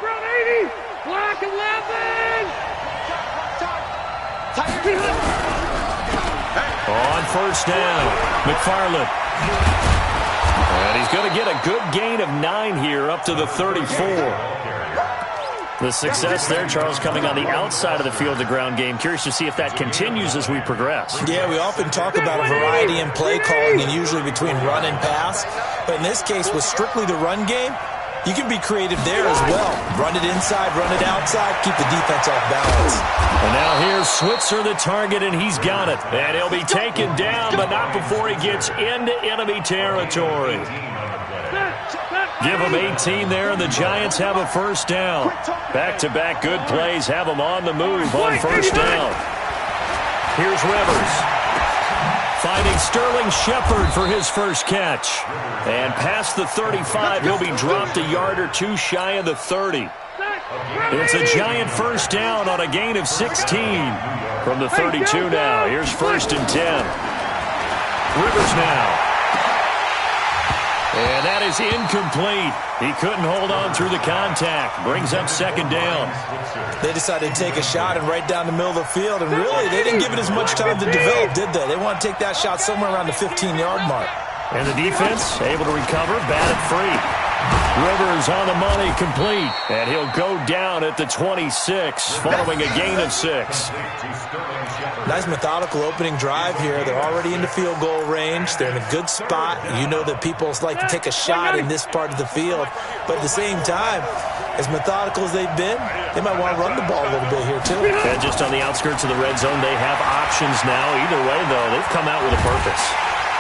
Block 11! On first down, McFarland. And he's going to get a good gain of 9 here up to the 34. The success there, Charles, coming on the outside of the field, the ground game. Curious to see if that continues as we progress. Yeah, we often talk about a variety in play calling and usually between run and pass. But in this case, with strictly the run game, you can be creative there as well. Run it inside, run it outside, keep the defense off balance. And now here's Switzer, the target, and he's got it. And he'll be taken down, but not before he gets into enemy territory. Give him 18 there, and the Giants have a first down. Back-to-back good plays have them on the move on first down. Here's Rivers. Finding Sterling Shepard for his first catch. And past the 35, he'll be dropped a yard or two shy of the 30. It's a Giant first down on a gain of 16 from the 32 now. Here's first and 10. Rivers now. And that is incomplete. He couldn't hold on through the contact. Brings up second down. They decided to take a shot and right down the middle of the field. And really, they didn't give it as much time to develop, did they? They want to take that shot somewhere around the 15-yard mark. And the defense able to recover, bat it free. Rivers on the money, complete. And he'll go down at the 26, following a gain of 6. Nice methodical opening drive here. They're already into field goal range. They're in a good spot. You know that people like to take a shot in this part of the field. But at the same time, as methodical as they've been, they might want to run the ball a little bit here too. And just on the outskirts of the red zone, they have options now. Either way, though, they've come out with a purpose.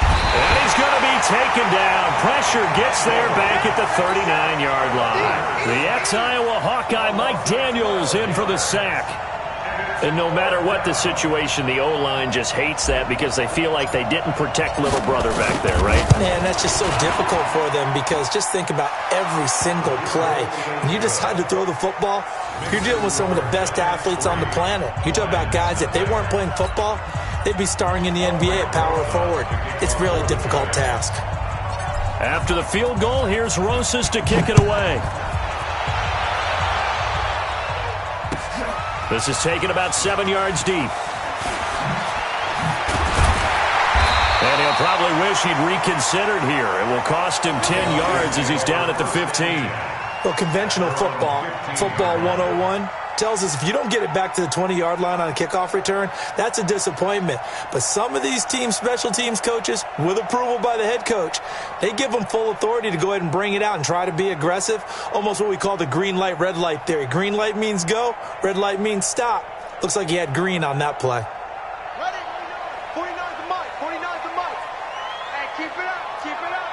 And he's going to be taken down. Pressure gets there back at the 39-yard line. The ex-Iowa Hawkeye Mike Daniels in for the sack. And no matter what the situation, the O-line just hates that because they feel like they didn't protect little brother back there, right? Man, that's just so difficult for them because just think about every single play. When you decide to throw the football, you're dealing with some of the best athletes on the planet. You talk about guys, if they weren't playing football, they'd be starring in the NBA at power forward. It's a really difficult task. After the field goal, here's Rosas to kick it away. This is taken about 7 yards deep. And he'll probably wish he'd reconsidered here. It will cost him 10 yards as he's down at the 15. Well, conventional football 101, tells us if you don't get it back to the 20-yard line on a kickoff return, that's a disappointment. But some of these team special teams coaches, with approval by the head coach, they give them full authority to go ahead and bring it out and try to be aggressive, almost what we call the green light, red light theory. Green light means go, red light means stop. Looks like he had green on that play. Ready? 49's the mic. 49's the mic. Hey, keep it up. Keep it up.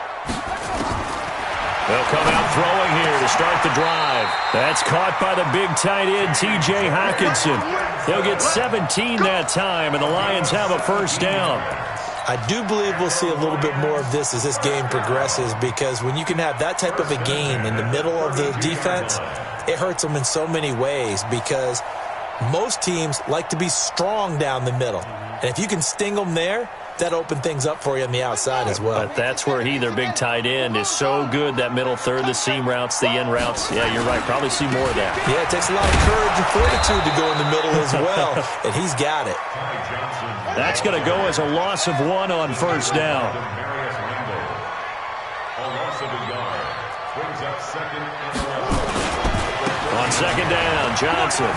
They'll come out throwing here to start the drive. That's caught by the big tight end, T.J. Hockenson. They'll get 17 that time, and the Lions have a first down. I do believe we'll see a little bit more of this as this game progresses because when you can have that type of a gain in the middle of the defense, it hurts them in so many ways because most teams like to be strong down the middle. And if you can sting them there, that opened things up for you on the outside as well. But that's where their big tight end, is so good, that middle third, the seam routes, the end routes. Yeah, you're right. Probably see more of that. Yeah, it takes a lot of courage and fortitude to go in the middle as well, and he's got it. That's going to go as a loss of 1 on first down. On second down, Johnson.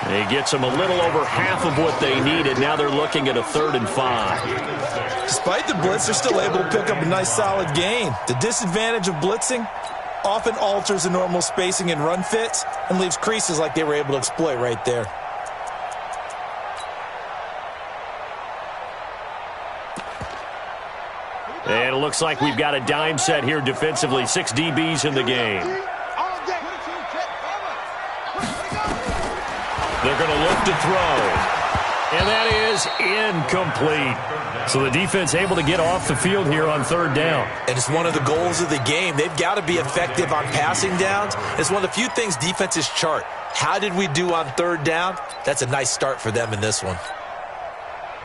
He gets them a little over half of what they needed. Now they're looking at a 3rd and 5. Despite the blitz, they're still able to pick up a nice solid gain. The disadvantage of blitzing often alters the normal spacing and run fits and leaves creases like they were able to exploit right there. And it looks like we've got a dime set here defensively. 6 DBs in the game. They're going to look to throw. And that is incomplete. So the defense able to get off the field here on 3rd down. And it's one of the goals of the game. They've got to be effective on passing downs. It's one of the few things defenses chart. How did we do on 3rd down? That's a nice start for them in this one.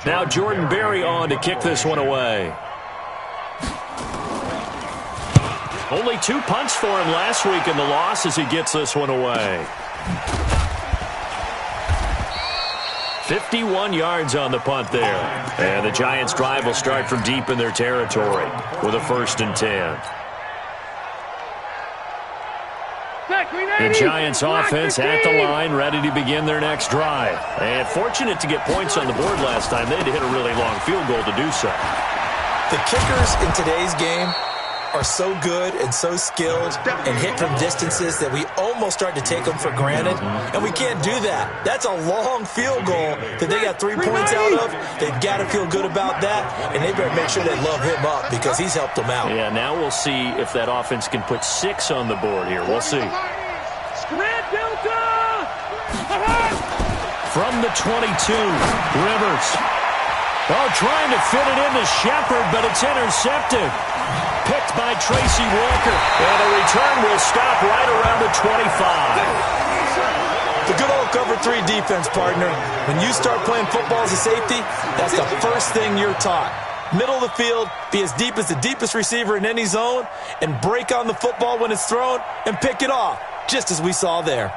Now Jordan Berry on to kick this one away. Only 2 punts for him last week in the loss as he gets this one away. 51 yards on the punt there. And the Giants' drive will start from deep in their territory with a 1st and 10. The Giants' offense at the line, ready to begin their next drive. And fortunate to get points on the board last time. They had to hit a really long field goal to do so. The kickers in today's game are so good and so skilled and hit from distances that we almost start to take them for granted, and we can't do that. That's a long field goal that they got 3 points out of. They've got to feel good about that, and they better make sure they love him up because he's helped them out. Yeah, now we'll see if that offense can put 6 on the board here. We'll see. From the 22, Rivers. Oh, trying to fit it into Shepard, but it's intercepted. Picked by Tracy Walker. And the return will stop right around the 25. The good old cover 3 defense, partner. When you start playing football as a safety, that's the first thing you're taught. Middle of the field, be as deep as the deepest receiver in any zone, and break on the football when it's thrown and pick it off, just as we saw there.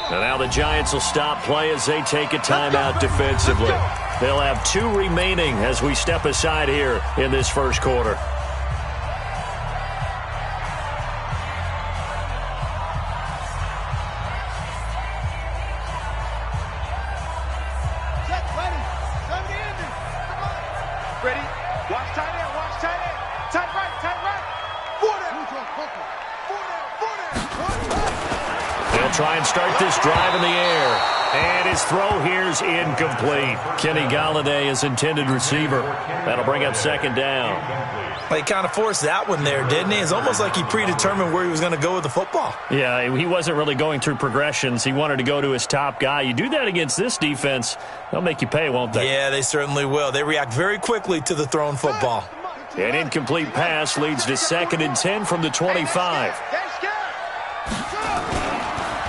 And now the Giants will stop play as they take a timeout defensively. They'll have 2 remaining as we step aside here in this first quarter. Ready? Watch tight end, watch tight end. Tight right, tight right. They'll try and start this drive in the air. And his throw here's incomplete. Kenny Golladay is intended receiver. That'll bring up 2nd down. Well, he kind of forced that one there, didn't he? It's almost like he predetermined where he was going to go with the football. Yeah, he wasn't really going through progressions. He wanted to go to his top guy. You do that against this defense, they'll make you pay, won't they? Yeah, they certainly will. They react very quickly to the thrown football. An incomplete pass leads to 2nd and 10 from the 25.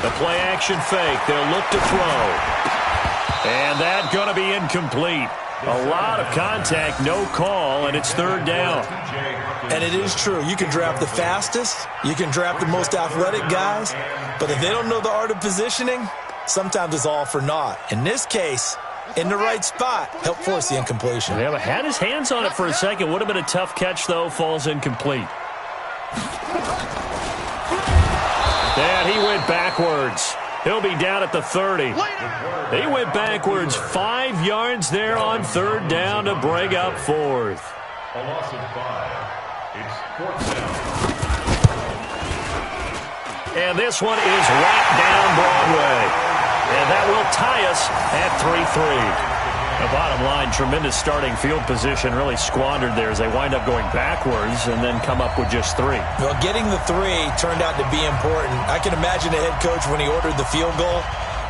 The play-action fake. They'll look to throw. And that's going to be incomplete. A lot of contact, no call, and it's 3rd down. And it is true. You can draft the fastest. You can draft the most athletic guys. But if they don't know the art of positioning, sometimes it's all for naught. In this case, in the right spot, helped force the incompletion. Yeah, but had his hands on it for a second. Would have been a tough catch, though. Falls incomplete. And he went backwards. He'll be down at the 30. He went backwards 5 yards there on 3rd down to bring up 4th. A loss of 5. It's 4th down. And this one is right down Broadway. And that will tie us at 3-3. The bottom line, tremendous starting field position, really squandered there as they wind up going backwards and then come up with just 3. Well, getting the 3 turned out to be important. I can imagine the head coach when he ordered the field goal.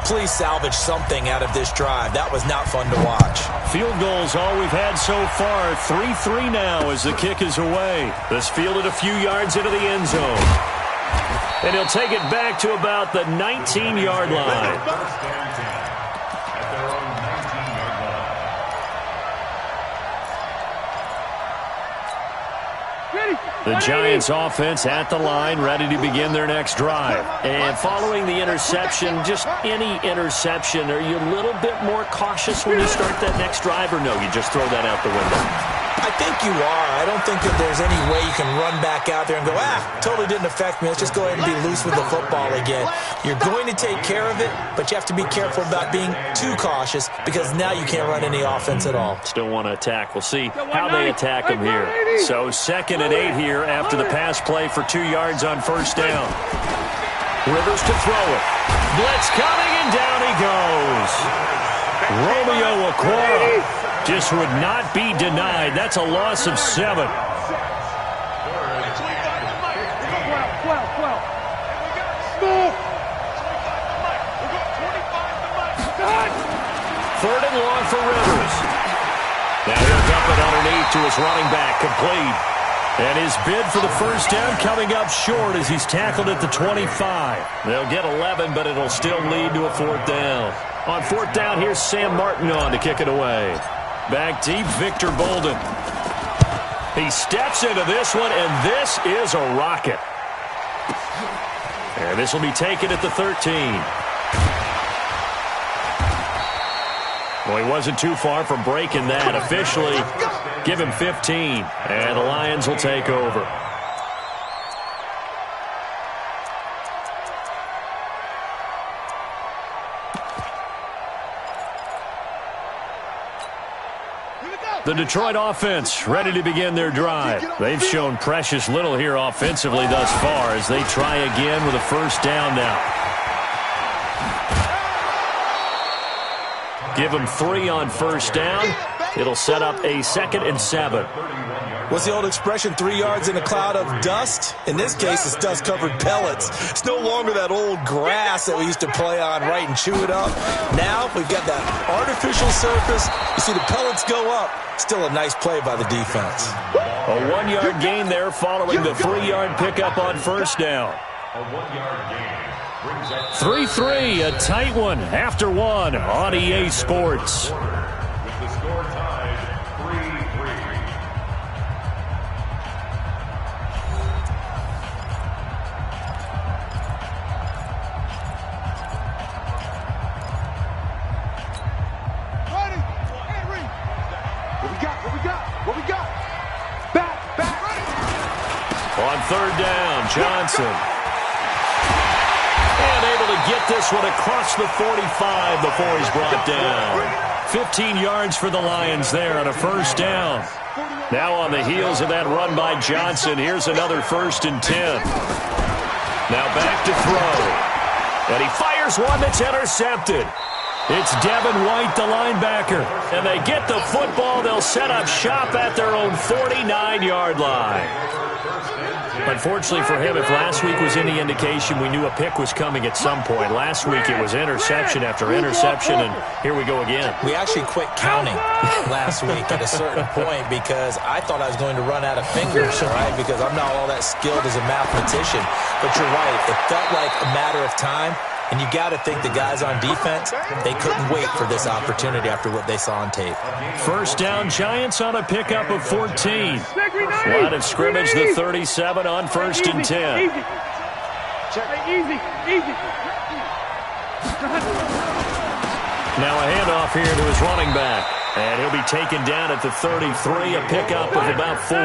Please salvage something out of this drive. That was not fun to watch. Field goals all we've had so far. 3-3 now as the kick is away. This fielded a few yards into the end zone. And he'll take it back to about the 19-yard line. The Giants offense at the line, ready to begin their next drive. And following the interception, just any interception, are you a little bit more cautious when you start that next drive, or no, you just throw that out the window? I think you are. I don't think that there's any way you can run back out there and go, totally didn't affect me. Let's just go ahead and be loose with the football again. You're going to take care of it, but you have to be careful about being too cautious because now you can't run any offense at all. Still want to attack. We'll see how they attack them here. So 2nd and 8 here after the pass play for 2 yards on 1st down. Rivers to throw it. Blitz coming, and down he goes. Romeo Okwara just would not be denied. That's a loss of 7. 3rd and long for Rivers. Now he'll dump it underneath to his running back, complete. And his bid for the first down coming up short as he's tackled at the 25. They'll get 11, but it'll still lead to a fourth down. On fourth down, here's Sam Martin on to kick it away. Back deep, Victor Bolden. He steps into this one, and this is a rocket. And this will be taken at the 13. Well, he wasn't too far from breaking that. Officially, give him 15. And the Lions will take over. The Detroit offense ready to begin their drive. They've shown precious little here offensively thus far as they try again with a first down now. Give them 3 on first down. It'll set up a 2nd and 7. What's the old expression, 3 yards in a cloud of dust? In this case, it's dust-covered pellets. It's no longer that old grass that we used to play on, right, and chew it up. Now we've got that artificial surface. You see the pellets go up. Still a nice play by the defense. A 1-yard gain there following the 3-yard pickup on first down. A 1-yard gain. 3-3, a tight one after one on EA Sports. With the score tied 3-3. Ready? Henry. What we got? Back. Ready. On third down, Johnson. And able to get this one across the 45 before he's brought down. 15 yards for the Lions there on a first down. Now on the heels of that run by Johnson, here's another 1st and 10. Now back to throw. And he fires one that's intercepted. It's Devin White, the linebacker. And they get the football. They'll set up shop at their own 49-yard line. Unfortunately for him, if last week was any indication, we knew a pick was coming at some point. Last week it was interception after interception, and here we go again. We actually quit counting last week at a certain point because I thought I was going to run out of fingers, all right, because I'm not all that skilled as a mathematician. But you're right. It felt like a matter of time. And you got to think the guys on defense, they couldn't wait for this opportunity after what they saw on tape. First down, Giants on a pickup of 14. Line of scrimmage, the 37 on 1st and 10. Easy. Now a handoff here to his running back. And he'll be taken down at the 33, a pickup of about 4.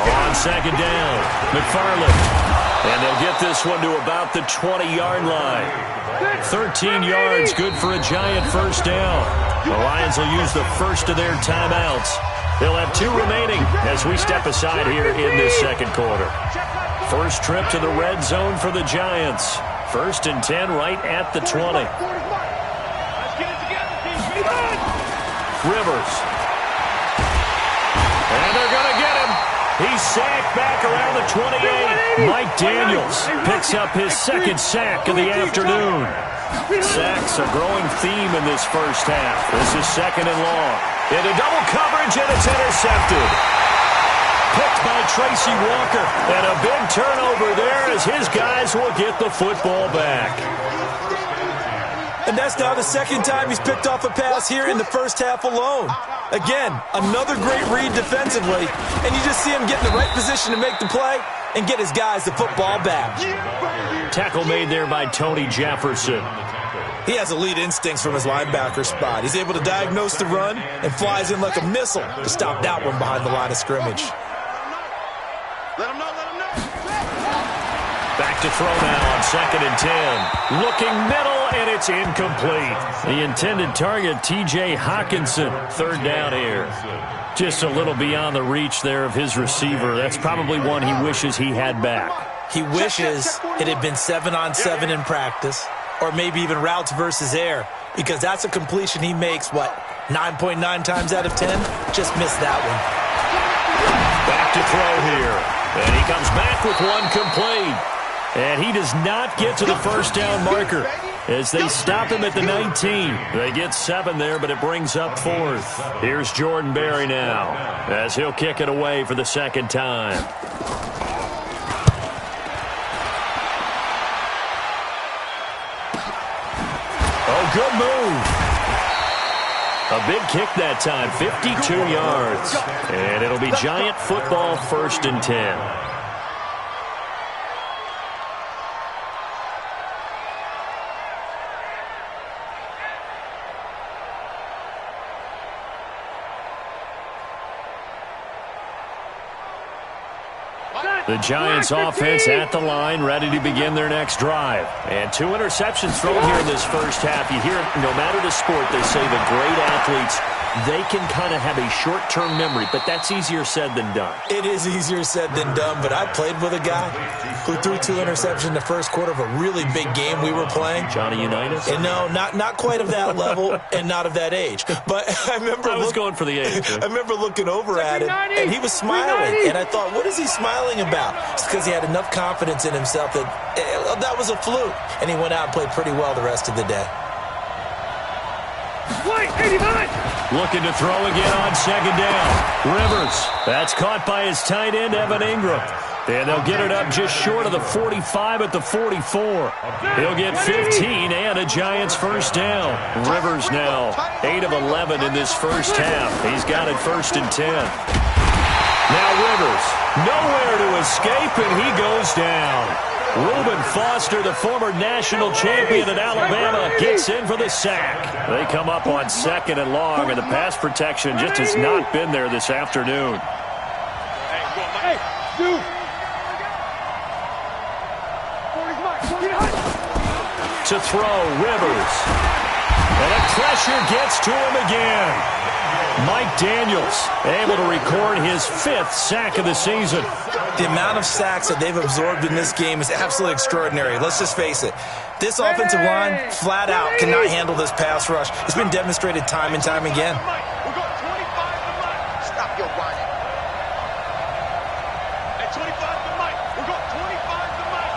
On second down, McFarland. And they'll get this one to about the 20-yard line. 13 yards, good for a Giant first down. The Lions will use the first of their timeouts. They'll have 2 remaining as we step aside here in this second quarter. First trip to the red zone for the Giants. 1st and 10 right at the 20. Rivers. And they're going to get him. He's sacked back around the 28. Mike Daniels picks up his 2nd sack of the afternoon. Sacks a growing theme in this first half. This is 2nd and long. Into double coverage, and it's intercepted. Picked by Tracy Walker. And a big turnover there as his guys will get the football back. And that's now the 2nd time he's picked off a pass here in the first half alone. Again, another great read defensively, and you just see him get in the right position to make the play and get his guys the football back. Tackle made there by Tony Jefferson. He has elite instincts from his linebacker spot. He's able to diagnose the run and flies in like a missile to stop that one behind the line of scrimmage. Let him know. Back to throw now on 2nd and 10. Looking middle, and it's incomplete. The intended target, T.J. Hawkinson. 3rd down here. Just a little beyond the reach there of his receiver. That's probably one he wishes he had back. He wishes it had been 7-on-7 in practice, or maybe even routes versus air, because that's a completion he makes, 9.9 times out of 10? Just missed that one. Back to throw here. And he comes back with one complete. And he does not get to the first down marker. as they stop him at the 19. They get 7 there, but it brings up 4th. Here's Jordan Berry now, as he'll kick it away for the second time. Oh, good move. A big kick that time, 52 yards. And it'll be Giant football, 1st and 10. The Giants offense at the line, ready to begin their next drive. And 2 interceptions thrown here in this first half. You hear, no matter the sport, they say the great athletes, they can kind of have a short-term memory, but that's easier said than done. It is easier said than done, but I played with a guy who threw 2 interceptions in the first quarter of a really big game we were playing. Johnny Unitas? And no, not quite of that level and not of that age. But I was going for the age. I remember looking over at him, and he was smiling. And I thought, what is he smiling about? It's because he had enough confidence in himself that was a fluke. And he went out and played pretty well the rest of the day. Looking to throw again on 2nd down. Rivers. That's caught by his tight end, Evan Ingram. And they'll get it up just short of the 45 at the 44. He'll get 15 and a Giants first down. Rivers now 8 of 11 in this first half. He's got it 1st and 10. Now Rivers, nowhere to escape, and he goes down. Reuben Foster, the former national champion at Alabama, gets in for the sack. They come up on 2nd and long, and the pass protection just has not been there this afternoon. To throw, Rivers. And the pressure gets to him again. Mike Daniels able to record his 5th sack of the season. The amount of sacks that they've absorbed in this game is absolutely extraordinary. Let's just face it. This offensive line, flat out, cannot handle this pass rush. It's been demonstrated time and time again. We've got 25 to Mike. Stop your whining. At 25 to Mike. We've got 25 to Mike.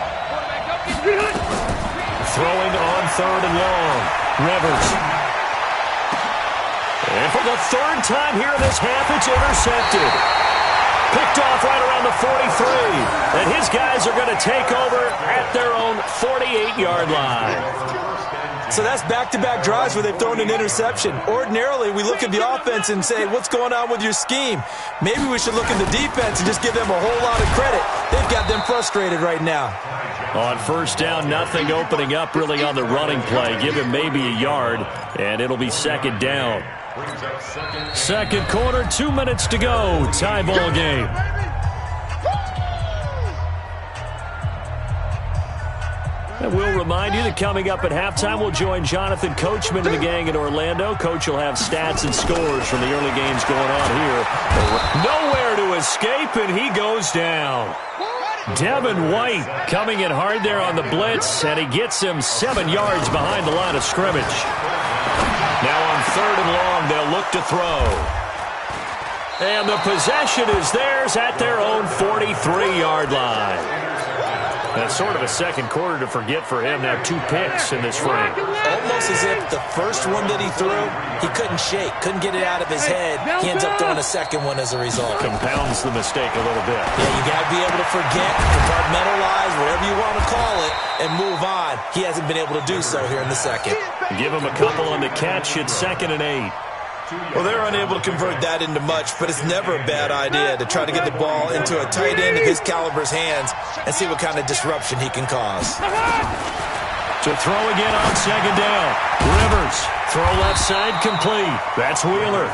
Throwing on 3rd and long. Rivers. And for the 3rd time here in this half, it's intercepted. Picked off right around the 43. And his guys are going to take over at their own 48-yard line. So that's back-to-back drives where they've thrown an interception. Ordinarily, we look at the offense and say, what's going on with your scheme? Maybe we should look at the defense and just give them a whole lot of credit. They've got them frustrated right now. On 1st down, nothing opening up really on the running play. Give him maybe a yard, and it'll be 2nd down. 2nd quarter, 2 minutes to go. Tie ball game. And we'll remind you that coming up at halftime, we'll join Jonathan Coachman and the gang in Orlando. Coach will have stats and scores from the early games going on here. Nowhere to escape, and he goes down. Devin White coming in hard there on the blitz, and he gets him 7 yards behind the line of scrimmage. Now on 3rd and long, they'll look to throw. And the possession is theirs at their own 43-yard line. That's sort of a second quarter to forget for him. Now 2 picks in this frame. Almost as if the first one that he threw, he couldn't shake, couldn't get it out of his head. He ends up throwing a second one as a result. Compounds the mistake a little bit. Yeah, you got to be able to forget, compartmentalize, whatever you want to call it, and move on. He hasn't been able to do so here in the second. Give him a couple on the catch. It's 2nd and 8. Well, they're unable to convert that into much, but it's never a bad idea to try to get the ball into a tight end of his caliber's hands and see what kind of disruption he can cause. To throw again on 2nd down. Rivers, throw left side complete. That's Wheeler.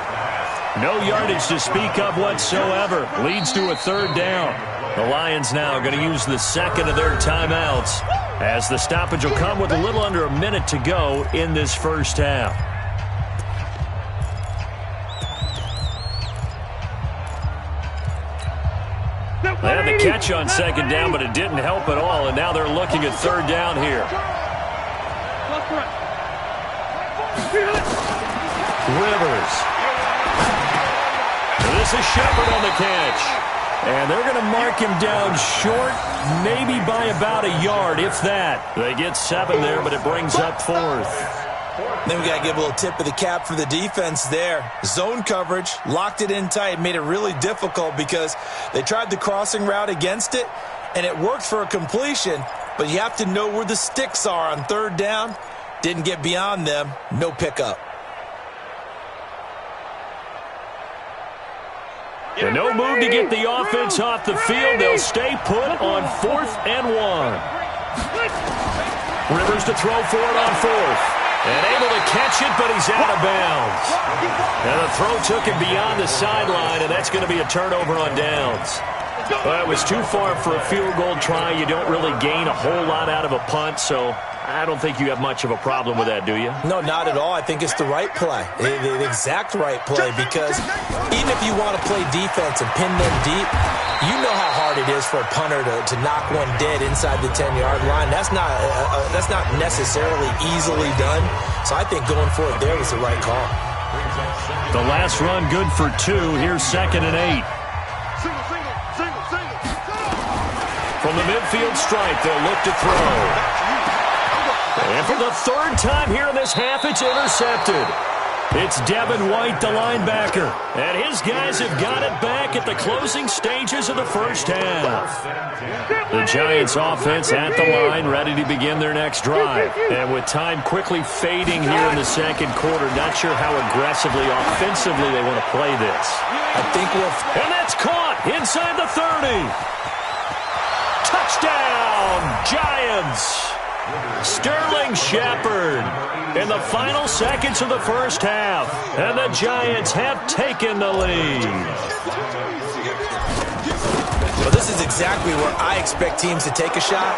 No yardage to speak of whatsoever. Leads to a 3rd down. The Lions now going to use the 2nd of their timeouts, as the stoppage will come with a little under a minute to go in this first half. They had the catch on 2nd down, but it didn't help at all, and now they're looking at 3rd down here. Rivers. This is Shepard on the catch. And they're going to mark him down short, maybe by about a yard, if that. They get 7 there, but it brings up 4th. Then we got to give a little tip of the cap for the defense there. Zone coverage, locked it in tight, made it really difficult because they tried the crossing route against it, and it worked for a completion, but you have to know where the sticks are on 3rd down. Didn't get beyond them, no pickup. And no move to get the offense off the field. They'll stay put on 4th and 1. Rivers to throw for it on 4th. And able to catch it, but he's out of bounds. And the throw took him beyond the sideline, and that's going to be a turnover on downs. Well, it was too far for a field goal try. You don't really gain a whole lot out of a punt, so I don't think you have much of a problem with that, do you? No, not at all. I think it's the right play, the exact right play, because even if you want to play defense and pin them deep, you know how hard it is for a punter to knock one dead inside the 10-yard line. That's not necessarily easily done, so I think going for it there was the right call. The last run good for 2. Here's 2nd and 8. From the midfield stripe, they'll look to throw. And for the 3rd time here in this half, it's intercepted. It's Devin White, the linebacker. And his guys have got it back at the closing stages of the first half. The Giants offense at the line, ready to begin their next drive. And with time quickly fading here in the 2nd quarter, not sure how aggressively, offensively they want to play this. I think and that's caught inside the 30. Touchdown, Giants. Sterling Shepard in the final seconds of the first half. And the Giants have taken the lead. Well, this is exactly where I expect teams to take a shot.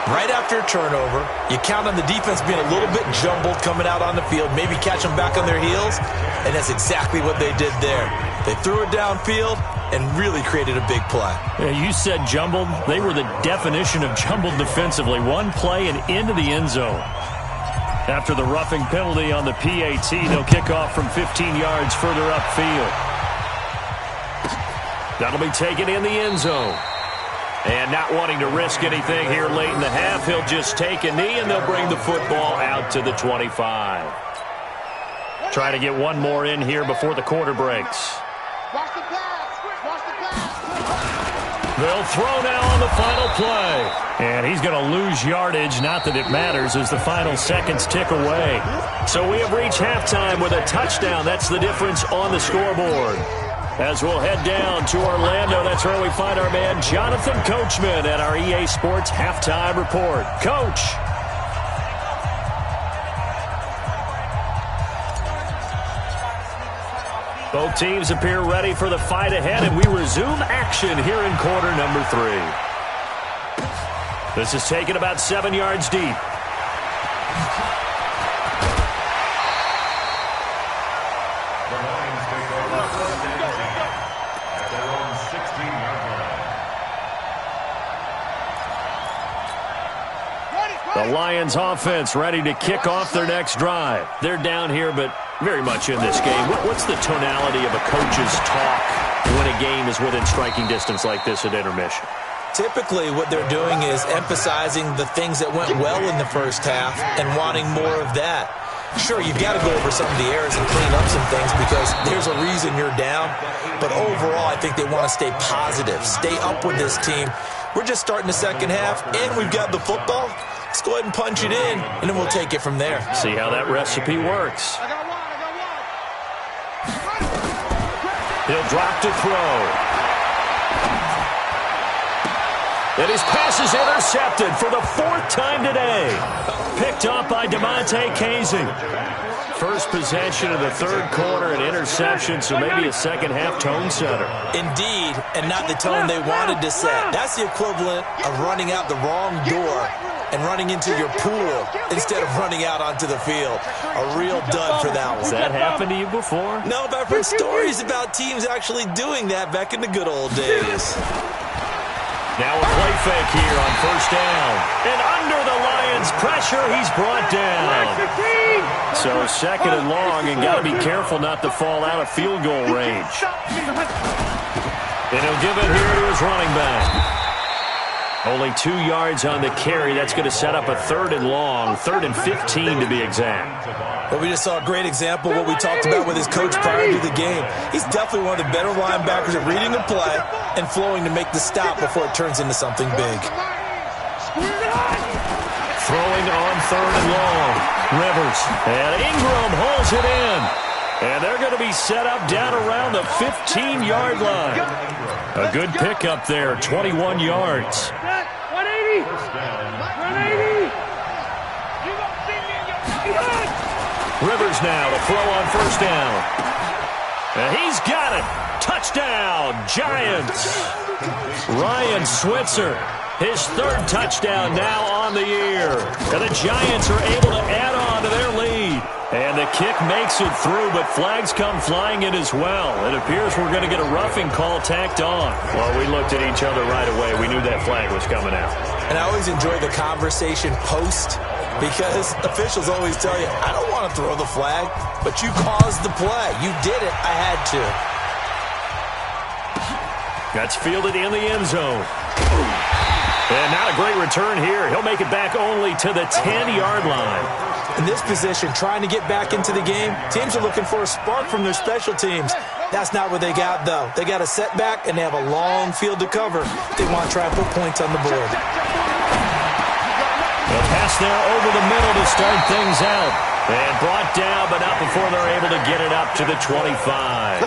Right after a turnover, you count on the defense being a little bit jumbled coming out on the field, maybe catch them back on their heels, and that's exactly what they did there. They threw it downfield and really created a big play. Yeah, you said jumbled. They were the definition of jumbled defensively. One play and into the end zone. After the roughing penalty on the PAT, they'll kick off from 15 yards further upfield. That'll be taken in the end zone. And not wanting to risk anything here late in the half, he'll just take a knee, and they'll bring the football out to the 25. Try to get one more in here before the quarter breaks. Watch the pass. Watch the pass. They'll throw now on the final play. And he's going to lose yardage, not that it matters, as the final seconds tick away. So we have reached halftime with a touchdown. That's the difference on the scoreboard. As we'll head down to Orlando, that's where we find our man Jonathan Coachman at our EA Sports Halftime Report. Coach. Both teams appear ready for the fight ahead, and we resume action here in quarter number 3. This is taken about 7 yards deep. The Lions offense ready to kick off their next drive. They're down here, but very much in this game. What's the tonality of a coach's talk when a game is within striking distance like this at intermission? Typically, what they're doing is emphasizing the things that went well in the first half and wanting more of that. Sure, you've got to go over some of the errors and clean up some things because there's a reason you're down. But overall, I think they want to stay positive, stay up with this team. We're just starting the second half, and we've got the football. Let's go ahead and punch it in, and then we'll take it from there. See how that recipe works. He'll drop to throw. And his pass is intercepted for the 4th time today. Picked up by DeMonte Casey. First possession of the 3rd quarter, an interception, so maybe a second-half tone setter. Indeed, and not the tone they wanted to set. That's the equivalent of running out the wrong door and running into your pool instead of running out onto the field. A real dud for that one. Has that happened to you before? No, but I've heard stories about teams actually doing that back in the good old days. Now a play fake here on first down. And under the Lions' pressure, he's brought down. So 2nd and long, and got to be careful not to fall out of field goal range. And he'll give it here to his running back. Only 2 yards on the carry. That's going to set up a 3rd and long, 3rd and 15 to be exact. Well, we just saw a great example of what we talked about with his coach prior to the game. He's definitely one of the better linebackers at reading the play and flowing to make the stop before it turns into something big. Throwing on 3rd and long. Rivers. And Ingram holds it in. And they're going to be set up down around the 15-yard line. A good pickup there, 21 yards. 180. 180. Rivers now to throw on 1st down. And he's got it. Touchdown, Giants. Ryan Switzer, his 3rd touchdown now on the year. And the Giants are able to add on to their lead. And the kick makes it through, but flags come flying in as well. It appears we're going to get a roughing call tacked on. Well, we looked at each other right away. We knew that flag was coming out. And I always enjoy the conversation post because officials always tell you, I don't want to throw the flag, but you caused the play. You did it. I had to. That's fielded in the end zone. And not a great return here. He'll make it back only to the 10-yard line. In this position, trying to get back into the game, teams are looking for a spark from their special teams. That's not what they got, though. They got a setback, and they have a long field to cover. They want to try and put points on the board. The pass there over the middle to start things out. And brought down, but not before they're able to get it up to the 25.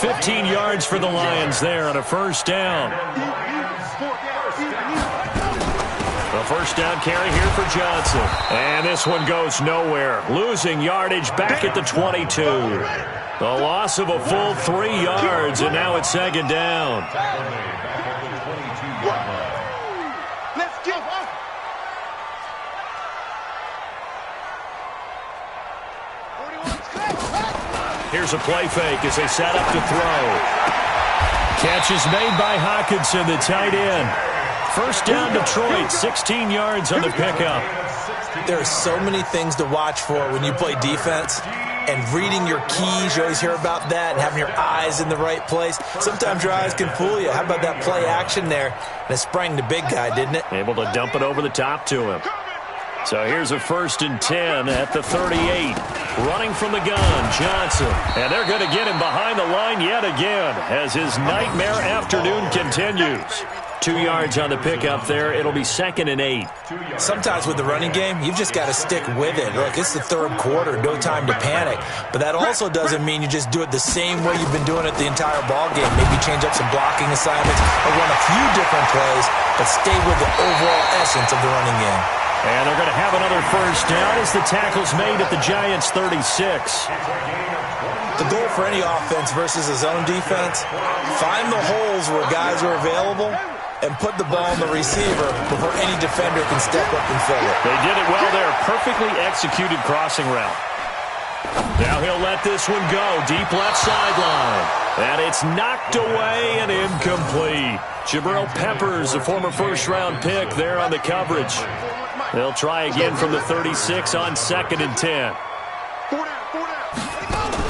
15 yards for the Lions there on a 1st down. The 1st down carry here for Johnson. And this one goes nowhere. Losing yardage back at the 22. The loss of a full 3 yards, and now it's 2nd down. Let's go. Here's a play fake as they set up to throw. Catch is made by Hawkinson, the tight end. 1st down Detroit, 16 yards on the pickup. There are so many things to watch for when you play defense. And reading your keys, you always hear about that, and having your eyes in the right place. Sometimes your eyes can fool you. How about that play action there? And it sprang the big guy, didn't it? Able to dump it over the top to him. So here's a 1st and 10 at the 38. Running from the gun, Johnson. And they're going to get him behind the line yet again as his nightmare afternoon continues. 2 yards on the pickup there. It'll be 2nd and 8. Sometimes with the running game, you've just got to stick with it. Look, it's the 3rd quarter, no time to panic. But that also doesn't mean you just do it the same way you've been doing it the entire ball game. Maybe change up some blocking assignments or run a few different plays, but stay with the overall essence of the running game. And they're going to have another 1st down as the tackle's made at the Giants' 36. The goal for any offense versus a zone defense, find the holes where guys are available and put the ball in the receiver before any defender can step up and fill it. They did it well there. Perfectly executed crossing route. Now he'll let this one go. Deep left sideline. And it's knocked away and incomplete. Jabril Peppers, a former 1st-round pick there on the coverage. They'll try again from the 36 on 2nd and 10.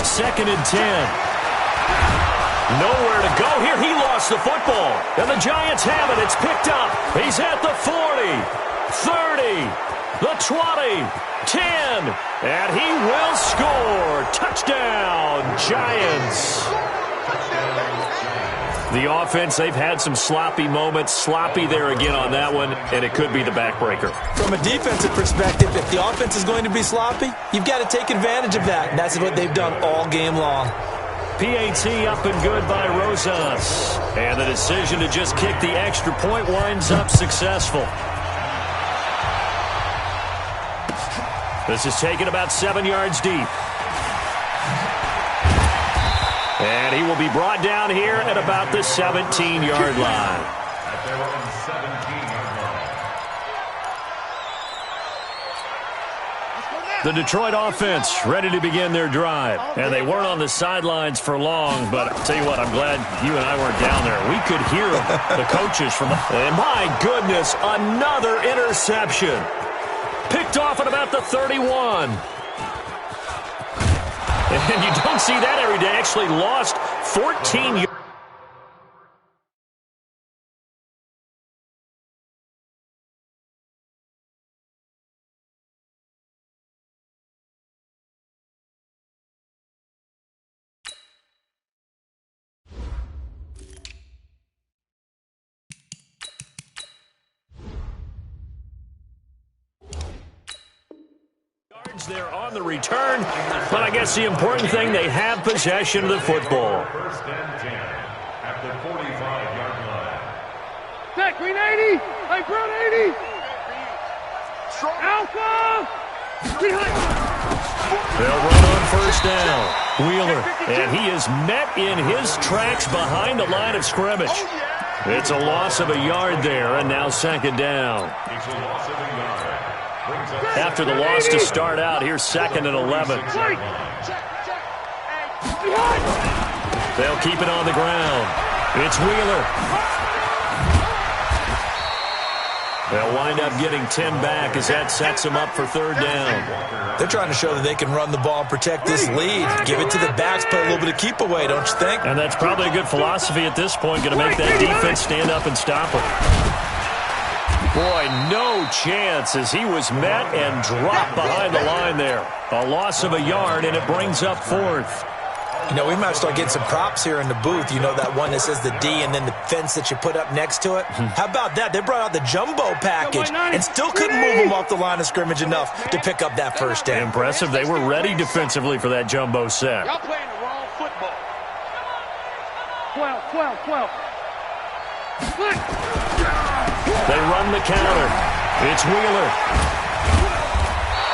2nd and 10. Nowhere to go here. He lost the football. And the Giants have it. It's picked up. He's at the 40, 30, the 20, 10. And he will score. Touchdown, Giants. The offense, they've had some sloppy moments. Sloppy there again on that one, and it could be the backbreaker. From a defensive perspective, if the offense is going to be sloppy, you've got to take advantage of that. And that's what they've done all game long. PAT up and good by Rosas. And the decision to just kick the extra point winds up successful. This is taken about 7 yards deep. And he will be brought down here at about the 17-yard line. The Detroit offense ready to begin their drive. And they weren't on the sidelines for long, but I'll tell you what, I'm glad you and I weren't down there. We could hear the coaches from the... And my goodness, another interception. Picked off at about the 31. And you don't see that every day. Actually lost 14 yards. There on the return, but I guess the important thing, they have possession of the football. First and 10 at the 45-yard line. Back, green 80. Hey, brown 80. Alpha. They'll run on first down. Wheeler, and he is met in his tracks behind the line of scrimmage. It's a loss of a yard there, and now second down. It's a loss of a yard. After the loss to start out, here's second and 11. They'll keep it on the ground. It's Wheeler. They'll wind up getting 10 back as that sets them up for third down. They're trying to show that they can run the ball and protect this lead. Give it to the backs, play a little bit of keep away, don't you think? And that's probably a good philosophy at this point, going to make that defense stand up and stop them. Boy, no chance as he was met and dropped behind the line there. A loss of a yard, and it brings up fourth. You know, we might start getting some props here in the booth. You know, that one that says the D and then the fence that you put up next to it? How about that? They brought out the jumbo package and still couldn't move them off the line of scrimmage enough to pick up that first down. Impressive. They were ready defensively for that jumbo set. Y'all playing the wrong football. 12. They run the counter. It's Wheeler.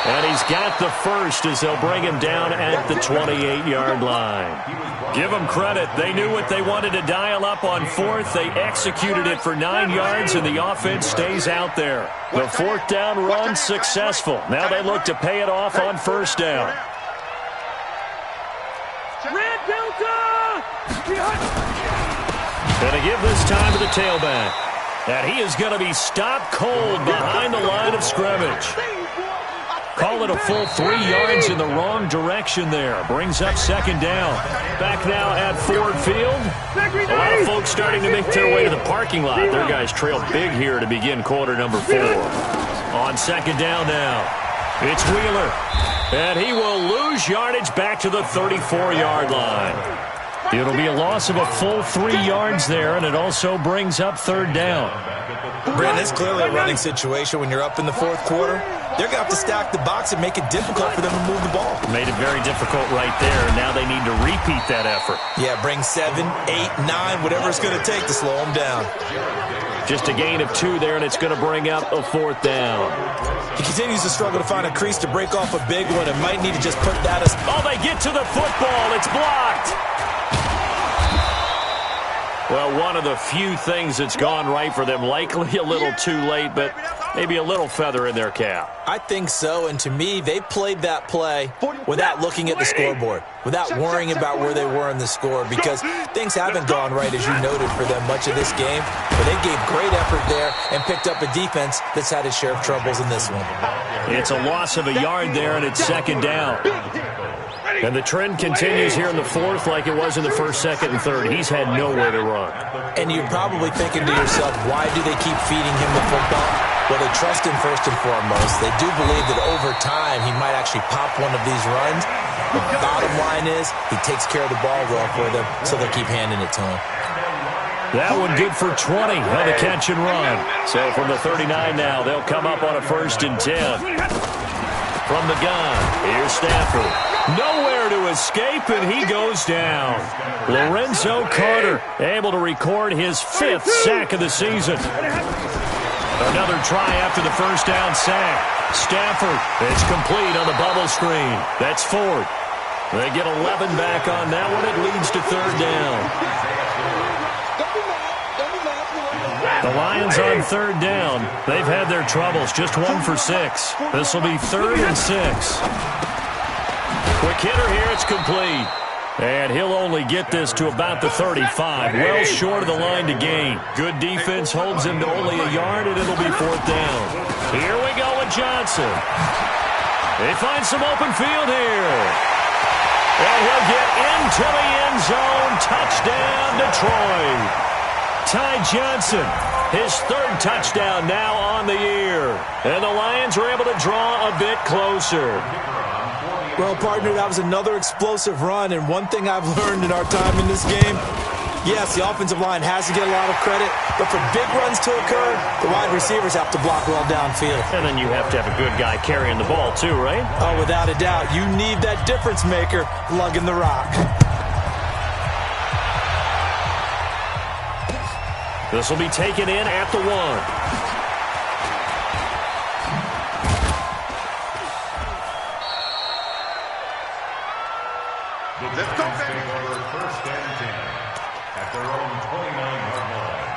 And he's got the first as they'll bring him down at the 28-yard line. Give them credit. They knew what they wanted to dial up on fourth. They executed it for 9 yards, and the offense stays out there. The fourth down run successful. Now they look to pay it off on first down. Red Delta! And to give this time to the tailback. And he is going to be stopped cold behind the line of scrimmage. Call it a full 3 yards in the wrong direction there. Brings up second down. Back now at Ford Field. A lot of folks starting to make their way to the parking lot. Their guys trail big here to begin quarter number 4. On second down now, it's Wheeler. And he will lose yardage back to the 34-yard line. It'll be a loss of a full 3 yards there, and it also brings up third down. Brandon, it's clearly a running situation when you're up in the fourth quarter. They're going to have to stack the box and make it difficult for them to move the ball. Made it very difficult right there. Now they need to repeat that effort. Yeah, bring 7, 8, 9, whatever it's going to take to slow them down. Just a gain of 2 there, and it's going to bring up a fourth down. He continues to struggle to find a crease to break off a big one and might need to just put that as... Oh, they get to the football. It's blocked. Well, one of the few things that's gone right for them. Likely a little too late, but maybe a little feather in their cap. I think so, and to me, they played that play without looking at the scoreboard, without worrying about where they were in the score, because things haven't gone right, as you noted, for them much of this game. But they gave great effort there and picked up a defense that's had its share of troubles in this one. It's a loss of a yard there, and it's second down. And the trend continues here in the fourth like it was in the first, second, and third. He's had nowhere to run. And you're probably thinking to yourself, why do they keep feeding him the football? Well, they trust him first and foremost. They do believe that over time he might actually pop one of these runs. The bottom line is he takes care of the ball well for them, so they'll keep handing it to him. That one good for 20 on the catch and run. So from the 39 now, they'll come up on a 1st and 10. From the gun, here's Stafford. Nowhere to escape, and he goes down. Lorenzo Carter able to record his 5th sack of the season. Another try after the first down sack. Stafford, it's complete on the bubble screen. That's Ford. They get 11 back on that one. It leads to third down. The Lions on third down. They've had their troubles. Just 1 for 6. This will be 3rd and 6. Quick hitter here. It's complete. And he'll only get this to about the 35. Well short of the line to gain. Good defense holds him to only a yard, and it'll be 4th down. Here we go with Johnson. They find some open field here. And he'll get into the end zone. Touchdown, Detroit. Ty Johnson, his 3rd touchdown now on the year. And the Lions were able to draw a bit closer. Well, partner, that was another explosive run, and one thing I've learned in our time in this game, Yes, the offensive line has to get a lot of credit, but for big runs to occur, the wide receivers have to block well downfield. And then you have to have a good guy carrying the ball too, right? Oh, without a doubt. You need that difference maker lugging the rock. This will be taken in at the 1. Let's go, baby. First and 10 at their own 29-yard line.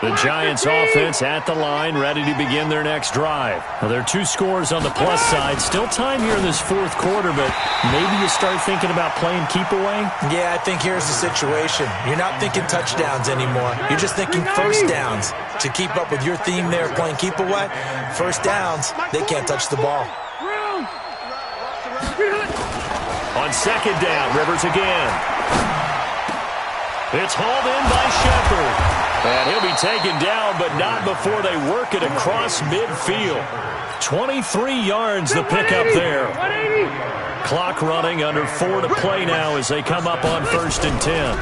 The Giants offense at the line, ready to begin their next drive. Now, there are 2 scores on the plus side. Still time here in this 4th quarter, but maybe you start thinking about playing keep away? Yeah, I think here's the situation. You're not thinking touchdowns anymore. You're just thinking first downs. To keep up with your theme there, playing keep away, first downs, they can't touch the ball. On second down, Rivers again. It's hauled in by Shepard. And he'll be taken down, but not before they work it across midfield. 23 yards the pickup there. Clock running, under 4 to play now as they come up on 1st and 10.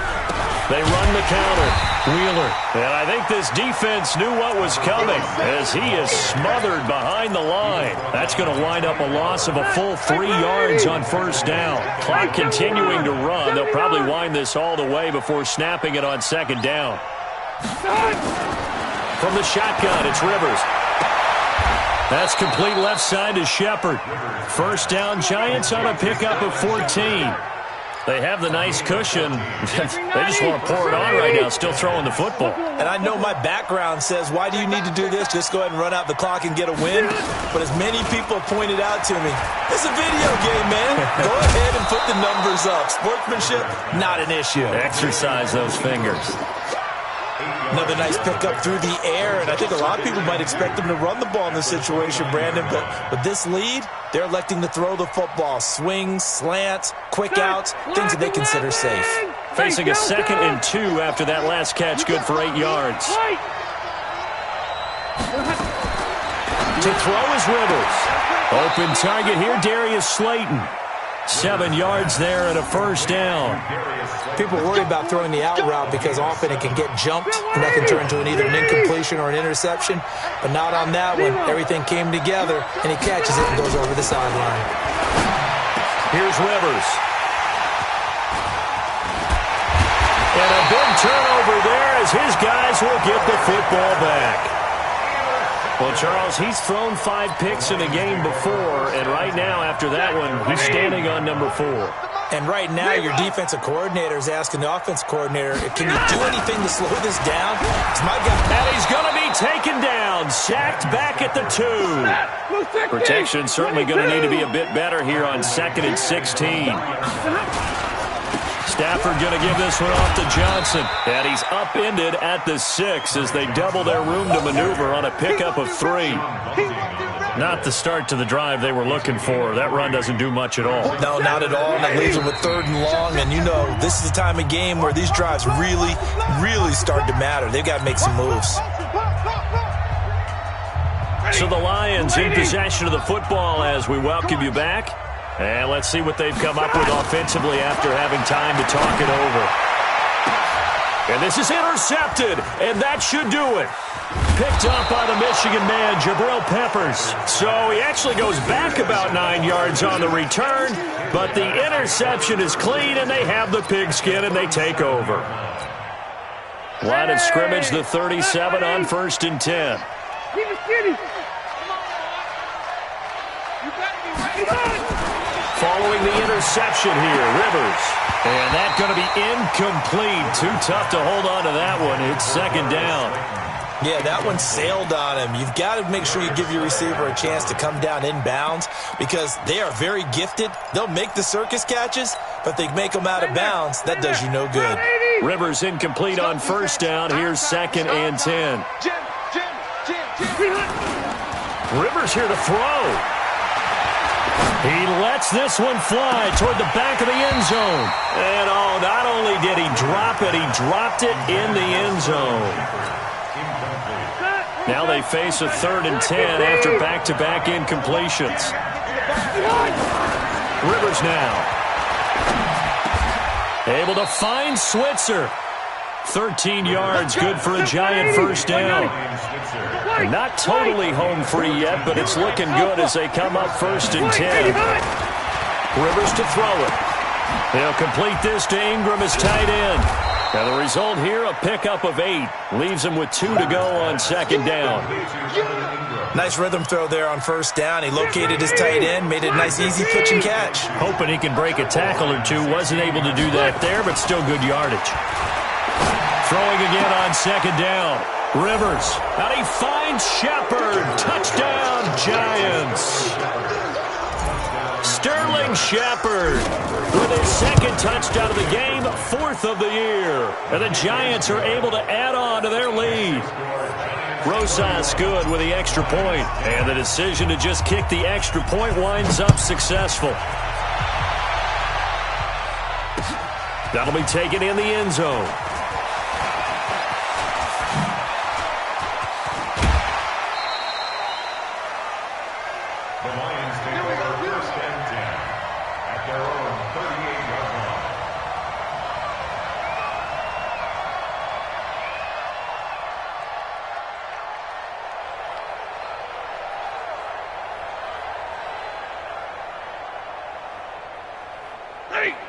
They run the counter. Wheeler. And I think this defense knew what was coming as he is smothered behind the line. That's going to wind up a loss of a full 3 yards on 1st down. Clock continuing to run. They'll probably wind this all the way before snapping it on 2nd down. From the shotgun, it's Rivers. That's complete left side to Shepard. 1st down, Giants on a pickup of 14. They have the nice cushion. They just want to pour it on right now, still throwing the football. And I know my background says, why do you need to do this? Just go ahead and run out the clock and get a win. But as many people pointed out to me, it's a video game, man. Go ahead and put the numbers up. Sportsmanship, not an issue. Exercise those fingers. Another nice pickup through the air, and I think a lot of people might expect them to run the ball in this situation, Brandon, but with this lead, they're electing to throw the football. Swings, slants, quick outs, things that they consider safe. Facing a 2nd and 2 after that last catch, good for 8 yards. To throw is Rivers. Open target here, Darius Slayton. 7 yards there and a 1st down. People worry about throwing the out route because often it can get jumped, and that can turn into either an incompletion or an interception. But not on that one. Everything came together, and he catches it and goes over the sideline. Here's Rivers. And a big turnover there as his guys will get the football back. Well, Charles, he's thrown 5 picks in a game before, and right now, after that one, he's standing on number 4. And right now, your defensive coordinator is asking the offensive coordinator, can you do anything to slow this down? And he's going to be taken down, sacked back at the 2. Protection certainly going to need to be a bit better here on 2nd and 16. Stafford going to give this one off to Johnson. And he's upended at the 6 as they double their room to maneuver on a pickup of 3. Not the start to the drive they were looking for. That run doesn't do much at all. No, not at all. And it leaves them with 3rd and long. And you know, this is the time of game where these drives really, really start to matter. They've got to make some moves. So the Lions in possession of the football as we welcome you back. And let's see what they've come up with offensively after having time to talk it over. And this is intercepted, and that should do it. Picked up by the Michigan man, Jabril Peppers. So he actually goes back about 9 yards on the return, but the interception is clean, and they have the pigskin, and they take over. Line of scrimmage, the 37 on 1st and 10. Following the interception here, Rivers. And that's going to be incomplete. Too tough to hold on to that one. It's 2nd down. Yeah, that one sailed on him. You've got to make sure you give your receiver a chance to come down inbounds because they are very gifted. They'll make the circus catches, but they make them out of bounds. That does you no good. Rivers incomplete on 1st down. Here's 2nd and 10. Rivers here to throw. He lets this one fly toward the back of the end zone. And, oh, not only did he drop it, he dropped it in the end zone. Now they face a 3rd and 10 after back-to-back incompletions. Rivers now. Able to find Switzer. 13 yards, good for a Giant first down. And not totally home free yet, but it's looking good as they come up 1st and 10. Rivers to throw it. He'll complete this to Ingram as tight end. And the result here, a pickup of 8. Leaves him with 2 to go on 2nd down. Nice rhythm throw there on 1st down. He located his tight end, made it a nice easy pitch and catch. Hoping he can break a tackle or two. Wasn't able to do that there, but still good yardage. Throwing again on 2nd down. Rivers. And he finds Shepard. Touchdown, Giants. Sterling Shepard with his 2nd touchdown of the game, 4th of the year. And the Giants are able to add on to their lead. Rosas good with the extra point. And the decision to just kick the extra point winds up successful. That'll be taken in the end zone.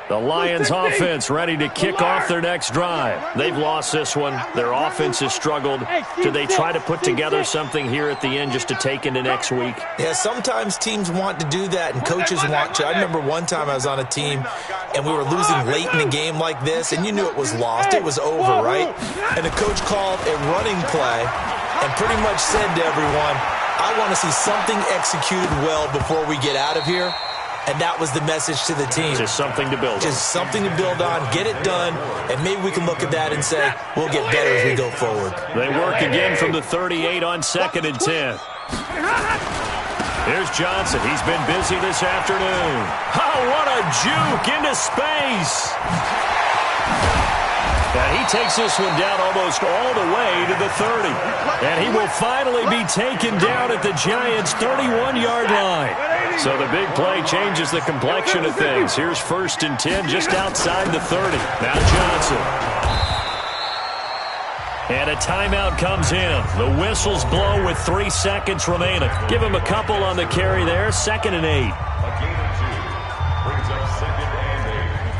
The Lions offense ready to kick off their next drive. They've lost this one. Their offense has struggled. Do they try to put together something here at the end just to take into next week? Yeah, sometimes teams want to do that and coaches want to. I remember one time I was on a team and we were losing late in a game like this and you knew it was lost. It was over, right? And the coach called a running play and pretty much said to everyone, I want to see something executed well before we get out of here. And that was the message to the team. Just something to build on. Just something to build on, get it done, and maybe we can look at that and say, we'll get better as we go forward. They work again from the 38 on 2nd and 10. Here's Johnson. He's been busy this afternoon. Oh, what a juke into space. And he takes this one down almost all the way to the 30. And he will finally be taken down at the Giants' 31-yard line. So the big play changes the complexion of things. Here's 1st and 10 just outside the 30. Now Johnson. And a timeout comes in. The whistles blow with 3 seconds remaining. Give him a couple on the carry there. 2nd and 8.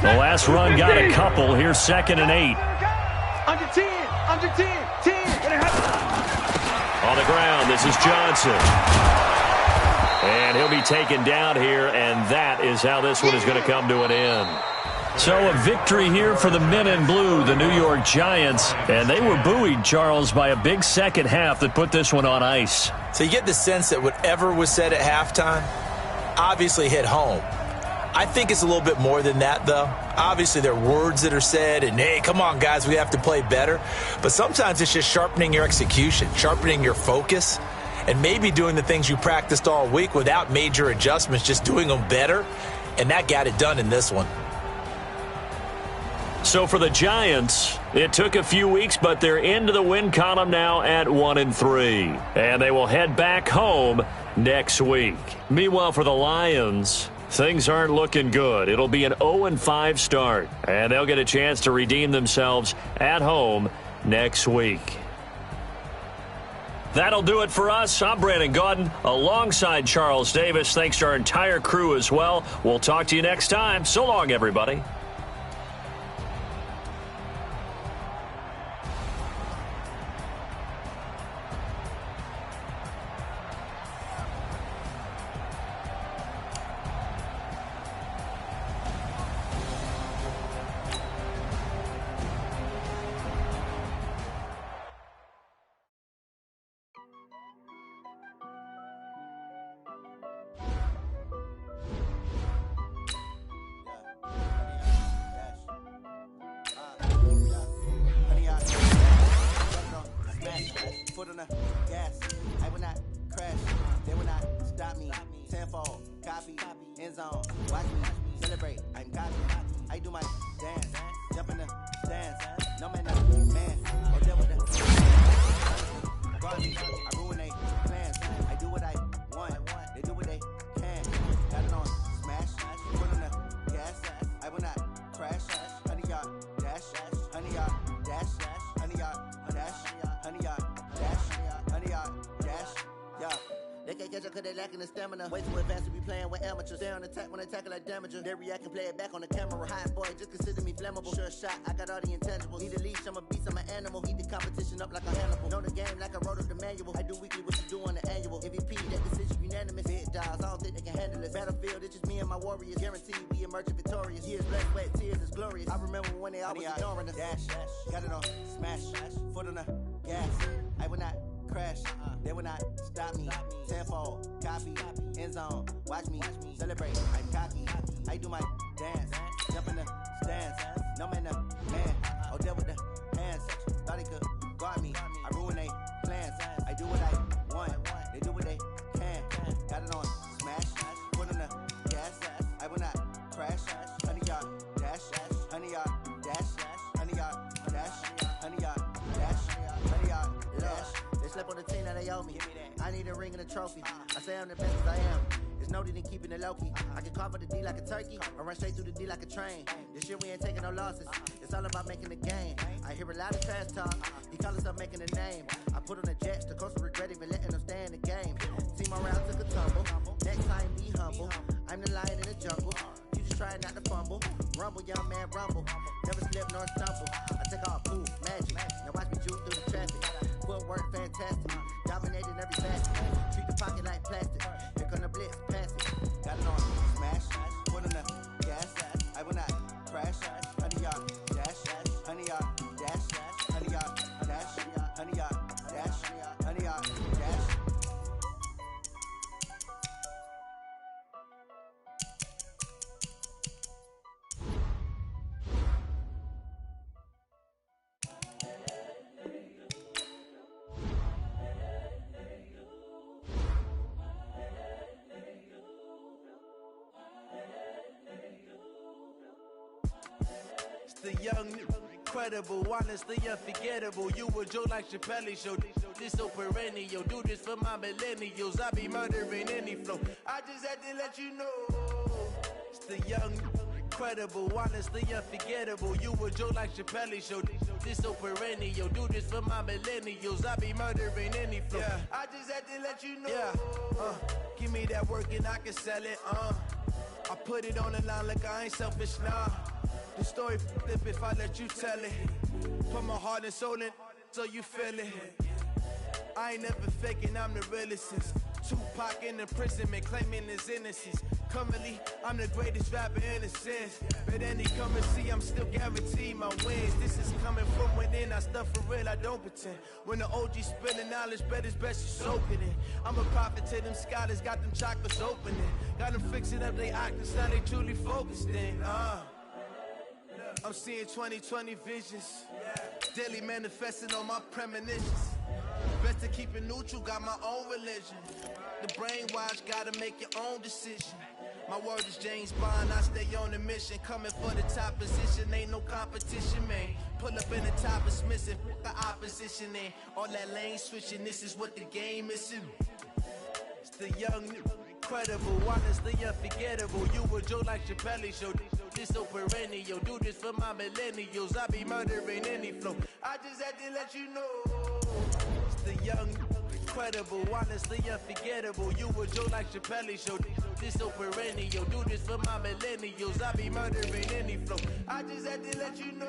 The last run got a couple. Here's 2nd and 8. Under 10, under 10, 10. On the ground, this is Johnson. And he'll be taken down here, and that is how this one is going to come to an end. So a victory here for the men in blue, the New York Giants. And they were buoyed, Charles, by a big second half that put this one on ice. So you get the sense that whatever was said at halftime obviously hit home. I think it's a little bit more than that, though. Obviously, there are words that are said, and, hey, come on, guys, we have to play better. But sometimes it's just sharpening your execution, sharpening your focus, and maybe doing the things you practiced all week without major adjustments, just doing them better. And that got it done in this one. So for the Giants, it took a few weeks, but they're into the win column now at 1-3. And they will head back home next week. Meanwhile, for the Lions, things aren't looking good. It'll be an 0-5 start, and they'll get a chance to redeem themselves at home next week. That'll do it for us. I'm Brandon Gaudin alongside Charles Davis. Thanks to our entire crew as well. We'll talk to you next time. So long, everybody. Foot on the gas, I will not crash, they will not stop me. Tenfold, copy, end zone, watch me celebrate. I'm copy, I do my dance, jump in the stands. No man, or deal with the guard me, I ruin they plans. I do what I want, they do what they can. Got it on smash, foot on the gas, I will not crash. 100 yard dash, 100 yard dash. can't catch up cause they lacking the stamina. Way too advanced to be playing with amateurs. Stay on attack when they tackle like damager. They react and play it back on the camera. Hot boy, just consider me flammable. Sure shot, I got all the intangibles. Need a leash, I'm a beast, I'm an animal. Heat the competition up like a Hannibal. Know the game like I wrote up the manual. I do weekly what you do on the annual. MVP, that decision unanimous. Big dogs, I don't think they can handle it. Battlefield, it's just me and my warriors. Guaranteed we emerging victorious. Years, blood, sweat, tears is glorious. I remember when they always ignoring us. Dash, got it on, smash, foot on the gas. I will not crash, they will not stop me. Tenfold, copy, end zone, watch me celebrate. I'm cocky, I do my dance, jump in the stands. No man, the man, oh deal with the hands. Thought he could guard me, I ruin they plans. I do what I want, they do what they can. Got it on, smash, foot on the gas. I will not crash, 100-yard dash, 100-yard dash, 100-yard dash, 100-yard dash, 100-yard dash. They slept on the team that they owe me. I need a ring and a trophy. I say I'm the best as I am. There's no need in keeping it low-key. I can carve up the D like a turkey or run straight through the D like a train. This year we ain't taking no losses. It's all about making the game. I hear a lot of trash talk. He call himself making a name. I put on the Jets. The coach will regret even letting them stay in the game. Team around took a tumble. Next time be humble. I'm the lion in the jungle. You just try not to fumble. Rumble, young man, rumble. Never slip nor stumble. I take all poof, magic. Now watch me juke through the traffic. Footwork fantastic. Dominating every facet. Treat the pocket like plastic. Here come the blitz, pass it. Got it on, smash. Foot on the gas. I will not crash. 100-yard dash. 100-yard dash. 100-yard dash. 100-yard dash. 100-yard dash. The young, incredible, honestly unforgettable. You a joke like Chappelle show. This so perennial. Do this for my millennials. I be murdering any flow. I just had to let you know. It's the young, incredible, honestly unforgettable. You a joke like Chappelle show. This so perennial. Do this for my millennials. I be murdering any flow. Yeah. I just had to let you know. Yeah. Give me that work and I can sell it. I put it on the line like I ain't selfish, nah. The story flip if I let you tell it. Put my heart and soul in so you feel it. I ain't never faking, I'm the realest since Tupac in imprisonment, claiming his innocence. Currently, I'm the greatest rapper in a sense. But any come and see, I'm still guaranteed my wins. This is coming from within, I stuff for real, I don't pretend. When the OG spilling knowledge, bet it's best you soak it in. I'm a prophet to them scholars, got them chakras opening. Got them fixing up they octaves, now they truly focused in. I'm seeing 2020 visions, daily manifesting on my premonitions. Best to keep it neutral, got my own religion. The brainwash, gotta make your own decision. My word is James Bond, I stay on a mission. Coming for the top position, ain't no competition, man. Pull up in the top is missing, the opposition in. All that lane switching, this is what the game is. It's the young, incredible, honestly unforgettable. You a joke like Chappelle show. This so perennial. Do this for my millennials. I be murdering any flow. I just had to let you know. It's the young, incredible, honestly unforgettable. You a joke like Chappelle show. This so perennial. Do this for my millennials. I be murdering any flow. I just had to let you know.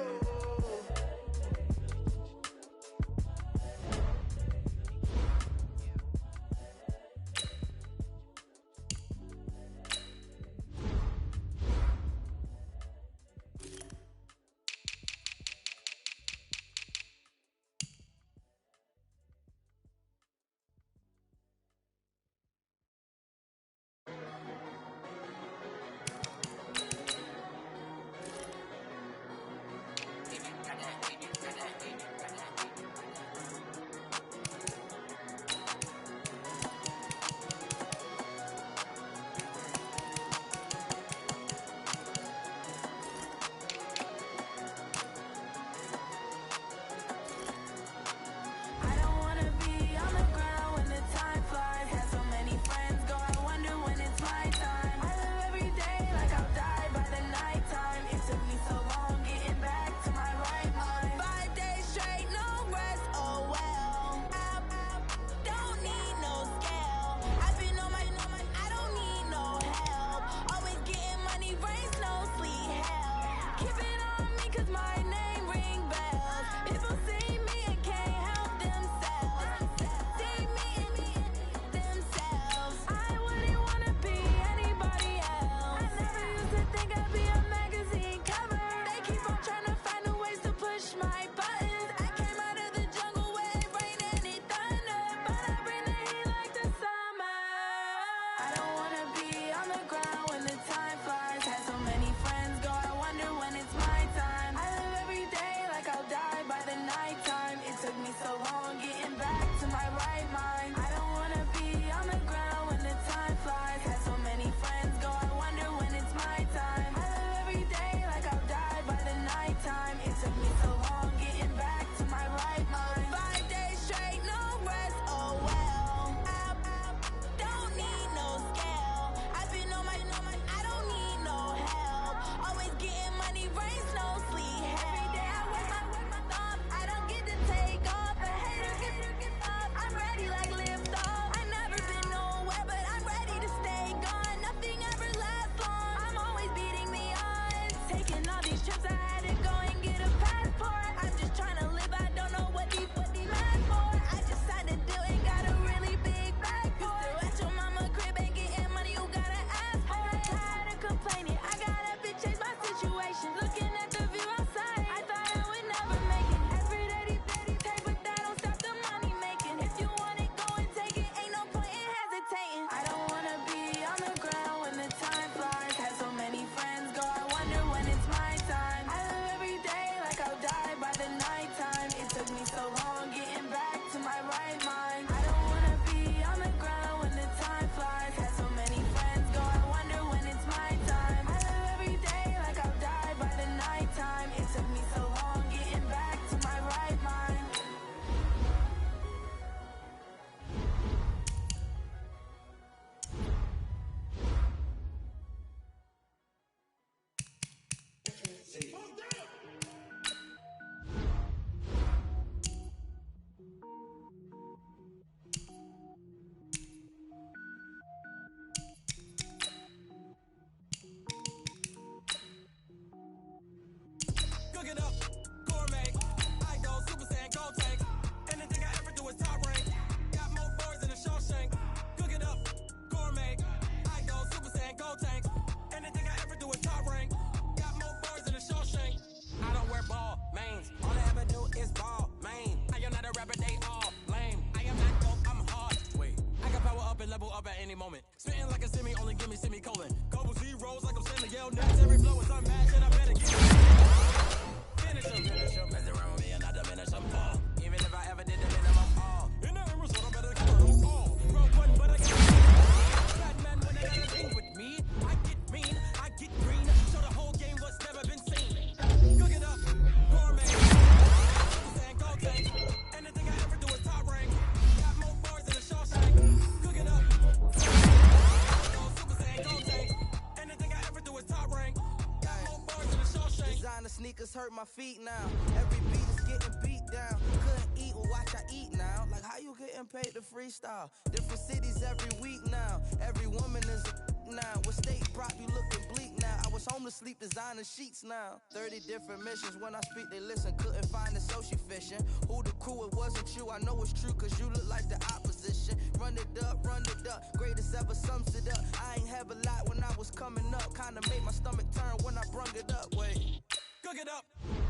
feet now. Every beat is getting beat down. Couldn't eat, well, watch I eat now. Like how you getting paid to freestyle? Different cities every week now. Every woman is a now. With state prop, you looking bleak now. I was home to sleep, designer sheets now. 30 different missions. When I speak, they listen. Couldn't find it, so she fishing. Who the crew? It wasn't you. I know it's true, cause you look like the opposition. Run it up, run it up. Greatest ever sums it up. I ain't have a lot when I was coming up. Kinda made my stomach turn when I brung it up. Wait. Cook it up,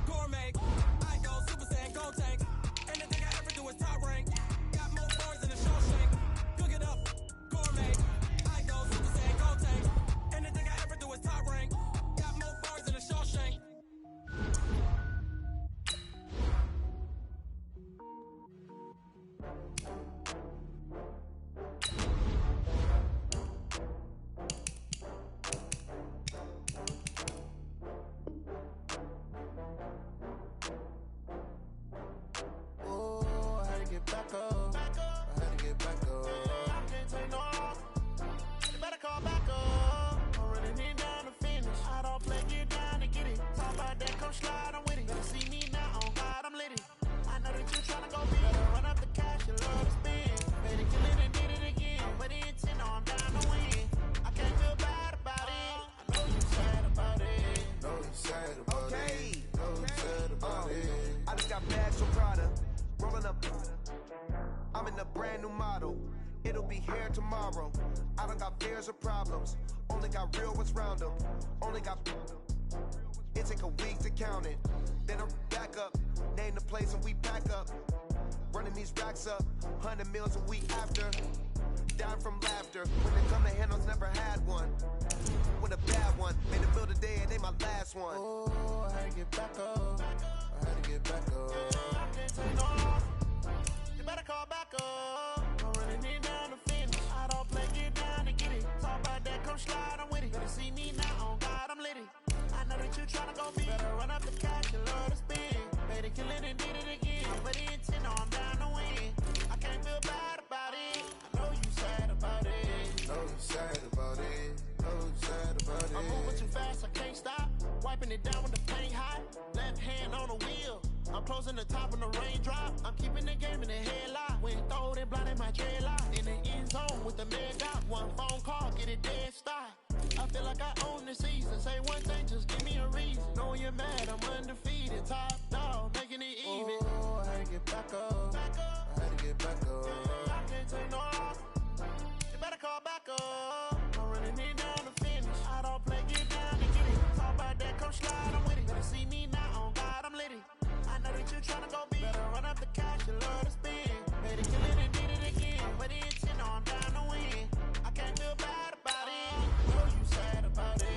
gourmet. I go Super Saiyan, go tank. Anything I ever do is top rank. Got more bars than a Shawshank. Cook it up, gourmet. I go Super Saiyan, go tank. Anything I ever do is top rank. Got more bars than a Shawshank. Back up. I had to get back up. I can't take no loss. You better call back up. I'm running in down to finish. I don't play, get down to get it. Talk about that, come slide, I'm with it. Better see me now, on God, I'm lit it. I know that you tryna go big. Better run up the cash, you love to spend. Better kill it and did it again. But the intent, no, I'm down to win. I can't feel bad about it. I know you sad about it. Know you sad about it. Know you sad about it. I just got bags from Prada. Rolling up. I'm in a brand new model. It'll be here tomorrow. I don't got fears or problems. Only got real ones round them. Only got. It take a week to count it. Then I'm back up. Name the place and we pack up. Running these racks up. 100 meals a week after. Down from laughter. When it come to handles, never had one. With a bad one. Made a bill today and they my last one. Oh, I had to get back up. I had to get back up. I can't take no loss. You better call back up. I'm running in down to finish. I don't play, get down to get it. Talk about that, come slide, I'm with it. Better see me now, on God, I'm lit it. I know that you tryna go big. Better run up the cash, you love to spend. Better kill it and did it again. But the intent, no, I'm down to win. I can't feel bad about it. I know you sad about it. Know you sad about it. Know you sad about it. I'm moving too fast, I can't stop. Wiping it down with the paint hot. Left hand on the wheel. I'm closing the top when the raindrop. I'm keeping the game in the headlock. When throwed and blinded my dreadlock. In the end zone with the man got one phone call, get it dead stop. I feel like I own the season. Say one thing, just give me a reason. Knowing you're mad, I'm undefeated. Top dog, making it even. Oh, I had to get back up. I had to get back up. I can't take no loss. You better call back up. I'm running in down to finish. I don't play, get down to get it. Talk about that, come slide, I'm with it. Better see me now, on God, I'm lit it. I know that you tryna go big. Better run up the cash, you love to spend. Better kill it and did it again. But the intent, no, I'm down to win. I can't feel bad about it. Know you sad about it.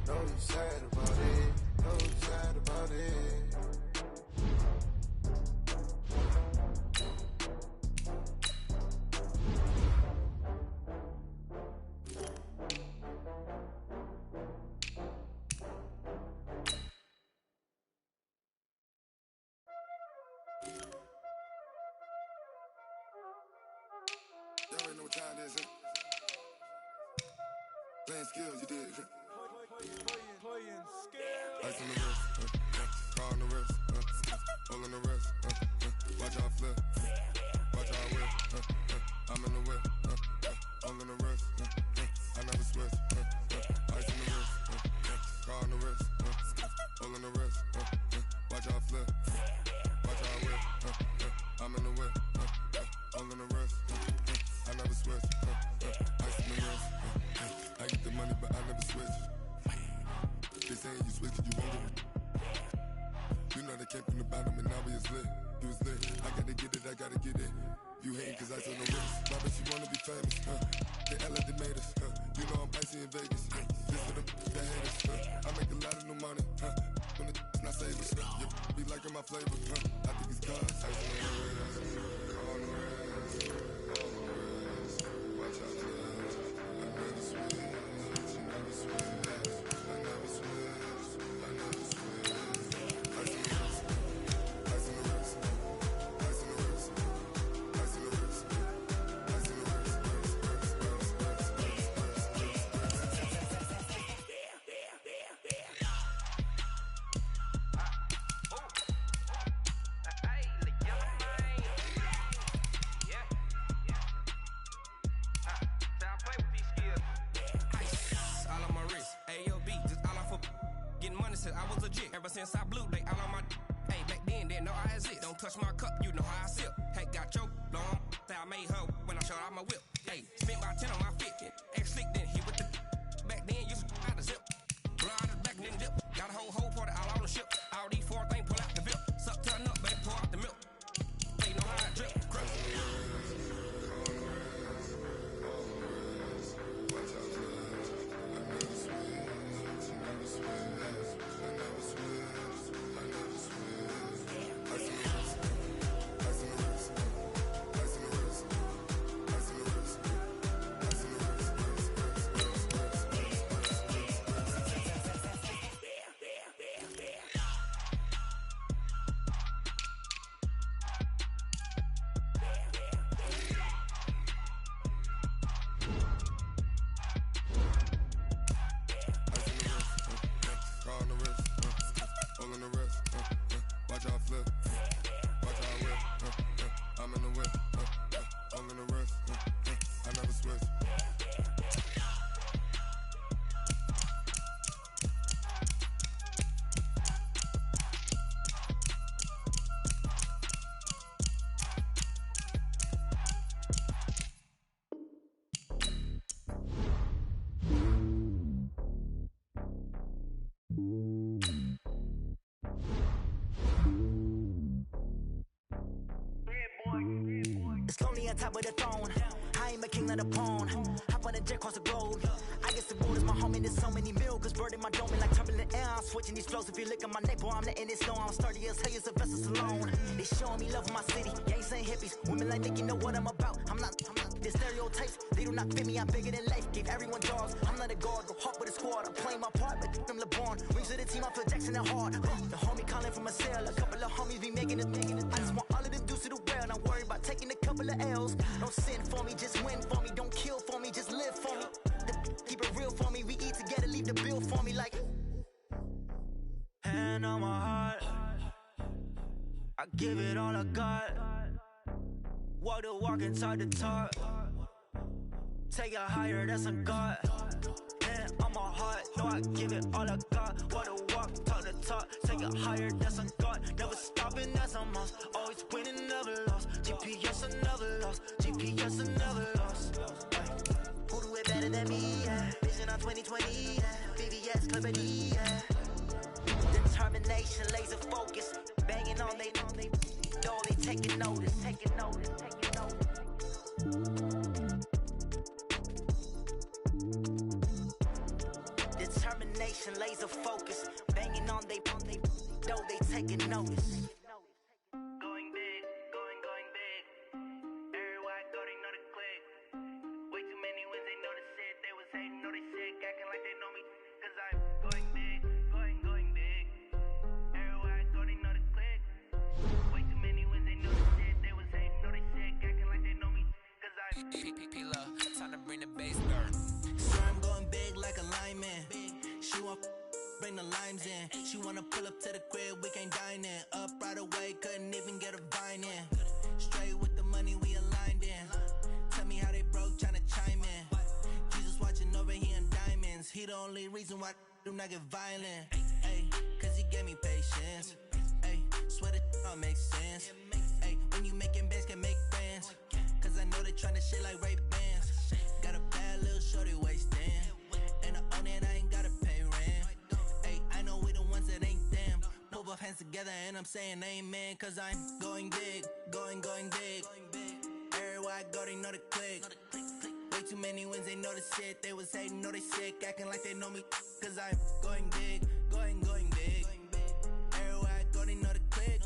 Know you sad about it. Know you sad about it. Y'all already know what time it is, huh? Playing skills, you did. Playing skills. Ice on the wrist, car on the wrist, hole in the wrist, watch out flip, watch out whip, I'm in the whip, hole in the wrist, I never switch, ice on the wrist, car on the wrist, hole in the wrist, watch out flip, watch out whip, I'm in the whip, hole in the wrist, I never switch, ice on the wrist, I get the money but I never switch. They saying you switch it, you won't get it. You know they came from the bottom and now we is lit. You was lit, I gotta get it, I gotta get it. You hating cause I told no wrist. My bitch, you wanna be famous, They LA, they made us, You know I'm icy in Vegas, This for the that haters, I make a lot of new money, When the not savers, You be liking my flavor, I think it's cause ice on the wrist, on the wrist, on the wrist. Watch out, I never switch, you never switch. since I was a jit. Ever since I blew, they all on my hey, back then, didn't know I exist. Don't touch my cup, you know how I sip. Hey, got your long, say I made her when I showed out my whip. Hey, spent about 10 on my fit. Ex-slick, then hit with the back then, used to out the zip. Blow out the back, then dip. Got a whole party all on the ship. All these four things, pull out the whip. Suck, turn up, baby, pour out the milk. They know how I drip. It's lonely on top of the throne. I ain't a king of the pawn. Hop on a jet across the globe. I guess the world is my home and there's so many miracles burning my dome like turbulent air. I'm switching these flows. If you look at my neck, boy, I'm letting it snow. I'm sturdy as hell, as a vessel alone. They showing me love in my city. Gangs ain't hippies. Women like Nick, you know what I'm about. I'm not the stereotypes. They do not fit me. I'm bigger than life. Gave everyone dogs. I'm not a guard. Go hard with a squad. I'm playing my part, but them LeBron. Rings to the team. I feel Jackson and hard. The homie calling from a cell. A couple of homies be making it. I just want all of them dudes to the well. Not worried about taking a couple of L's. Don't sin for me, just win for me. Don't kill for me, just live for me. Keep it real for me. We eat together, leave the bill for me like. Hand on my heart, I give it all I got. Walk the walk and talk the talk. Take it higher, that's a God. Hand on my heart, no, I give it all I got. Walk the walk, talk the talk. Take it higher, that's a God. Never stopping, that's a must. Always winning, never lost. GPS, I never lost. GPS, I never lost. Who do it better than me? Yeah. Vision on 2020. Yeah. VVS, Clarity. Yeah. Determination, laser focus. Banging on they door, they taking notice. Taking notice. Taking notice. Determination, laser focus. Banging on they door, they taking notice. Going big, going big. Everywhere I go, they know the click. Way too many wins, they know the shit. They was hating, know they sick, acting like they know me. Cause I'm going big, going big. Everywhere I go, they know the click. Way too many wins, they know the shit. They was hating, know they sick, acting like they know me. Cause I'm P-Love, time to bring the bass dirt. So I'm going big like a lineman. She want bring the limes in. She wanna pull up to the crib, we can't dine in. Up right away, couldn't even get a vine in. Straight with the money, we aligned in. Tell me how they broke, tryna chime in. Jesus watching over, he in diamonds. He the only reason why I do not get violent. Ay, cause he gave me patience. Ay, swear that all makes sense. Ay, when you making bands, can make friends. Cause I know they tryna shit like Ray-Bans. Got a bad little shorty wasting. And I own it, I ain't gotta pay rent. Ay, I know we the ones that ain't them. Put both hands together and I'm saying amen. Cause I'm going big, going big. Everywhere I go, they know the click. Way too many wins, they know the shit. They was hating, know they sick, acting like they know me. Cause I'm going big, going big. Everywhere I go, they know the click.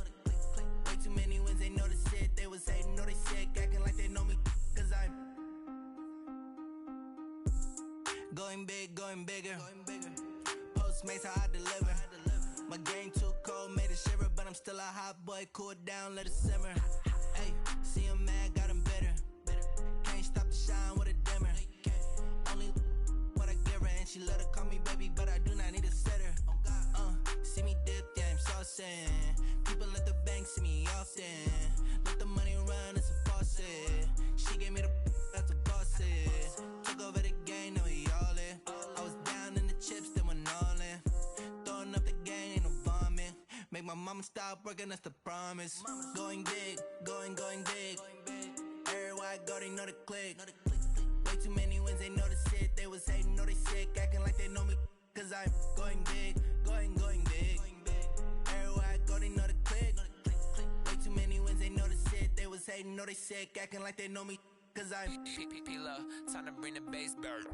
Way too many wins, they know the shit. They was hating, know they sick, acting like they know me. Cause I'm going big, going bigger. Postmates, how I deliver. My game too cold, made it shiver. But I'm still a hot boy, cool down, let it simmer. Hey, see him mad, got him bitter. Can't stop the shine with a dimmer. Only what I give her, and she let her call me baby, but I do not need a sitter. See me dip, yeah, I'm saucing. People at the bank see me often. Let the money run, it's a faucet. She gave me the that's a boss it. Took over the game, now we all in. I was down in the chips, then went all in. Throwing up the game. I'ma stop working, that's the promise. Going big, going big. Everywhere I go, they know the click. Way too many wins, they know the shit. They was hating, know they sick, acting like they know me. Cause I'm going big, going big. Everywhere I go, they know the click. Way too many wins, they know the shit. They was hating, know they sick, acting like they know me. Cause I'm P-P-P-Love, time to bring the bass back.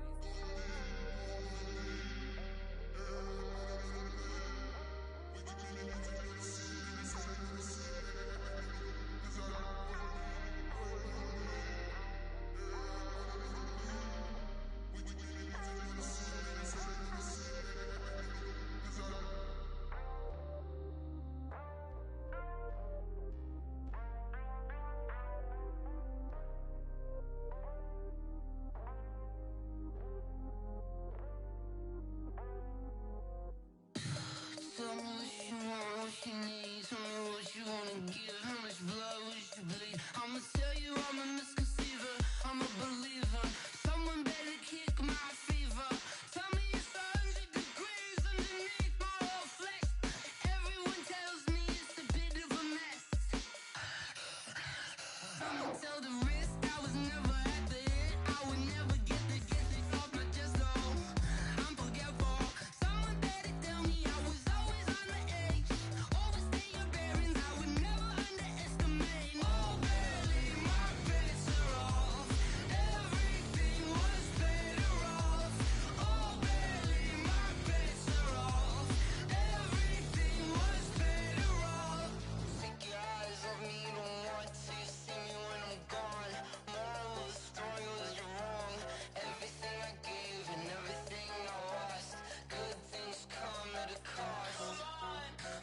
Tell me what you want, what you need. Tell me what you wanna give. How much blood would you bleed? I'ma tell you I'm a misconceiver. I'm a believer. Someone better kick my fever. Tell me it's 100 degrees underneath my whole flesh. Everyone tells me it's a bit of a mess. I'ma tell the risk I was never at the hit. I would never get this off my chest though. I'm forgetful. Someone better tell me I was always on the edge. Overstay your bearings, I would never underestimate. Oh, barely, my bets are off. Everything was better off. Oh, barely, my bets are off. Everything was better off. Take your eyes off me, don't want to see me when I'm gone. Moral of the story was you're wrong. Everything I gave and everything I lost. Good things come at a cost.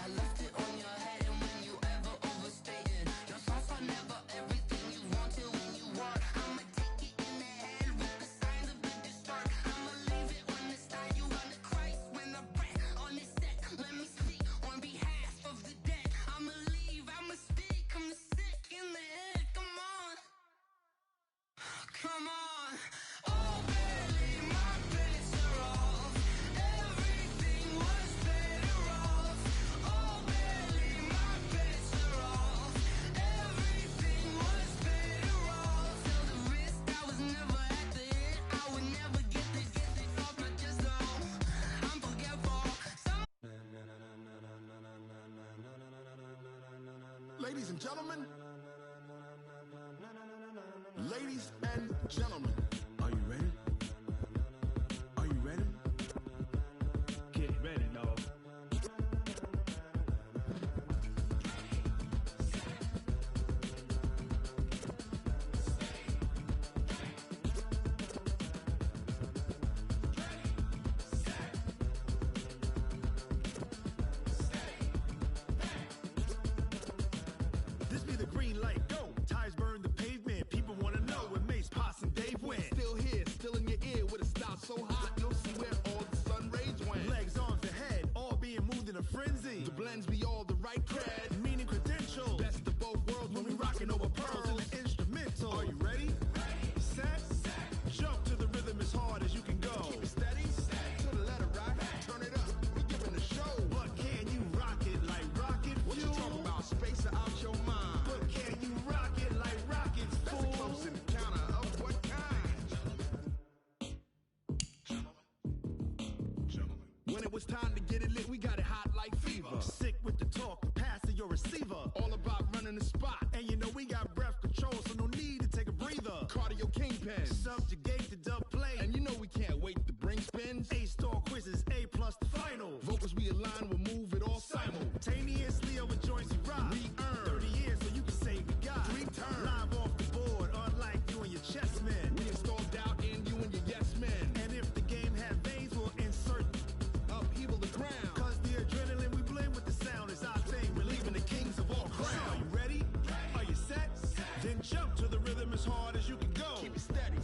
I left it on your head, and when you ever overstated, your thoughts are never everything you wanted when you want. I'ma take it in the head with the signs of a distort. I'ma leave it on the side. You on the Christ when the breath on the set. Let me speak on behalf of the dead. I'ma leave, I'ma speak. I'm the sick in the head. Come on, come on. Oh, barely, my bets are off. Everything was better off. Oh, barely, my bets are off. Everything was better off. Tell the risk I was never at the hit. I would never get this off my chest though. I'm forgetful. Ladies and gentlemen, ladies and gentlemen, are you ready? Are you ready? Get ready, dog. This be the green light, go. Tires burn the pavement. People wanna know when Mace, Potts, and Dave went. Still here, still in your ear with a style so hot, you'll see where all the sun rays went. Legs, arms, the head, all being moved in a frenzy. The blends be all the right cred, Meaning credentials. best of both worlds When we rockin' over pearls in the instrumental. Are you ready? Set? Jump to the rhythm as hard as you can go. Keep it steady, to the letter right, turn it up, we giving the show. But can you rock it like rocket What you fuel? talking about, space out your mind? But can you rock it like rockets, That's a fool? close encounter of what kind? When it was time to get it lit, we got it hot like fever. Sick with the talk, pass to your receiver. All about running the spot, And you know we got breath control, so no need to take a breather. cardio kingpin. Subjugate the dub play. And you know we can't wait to bring spins. A-star quizzes, A+ the final. Vocals we align, we'll move it all Simultaneously over joints we rock. We earn 30 years so you can say we got 3 turns. Live off the board, unlike you and your chess men. We install doubt in you and your yes men. And if the game had veins, we'll insert Upheaval the ground. Cause the adrenaline we blend with the sound is our thing. Relieving the kings of all crowns. Are you ready? Are you set? Then jump to the rhythm as hard as you can go. Keep it steady,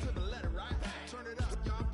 to the letter right, turn it up, y'all.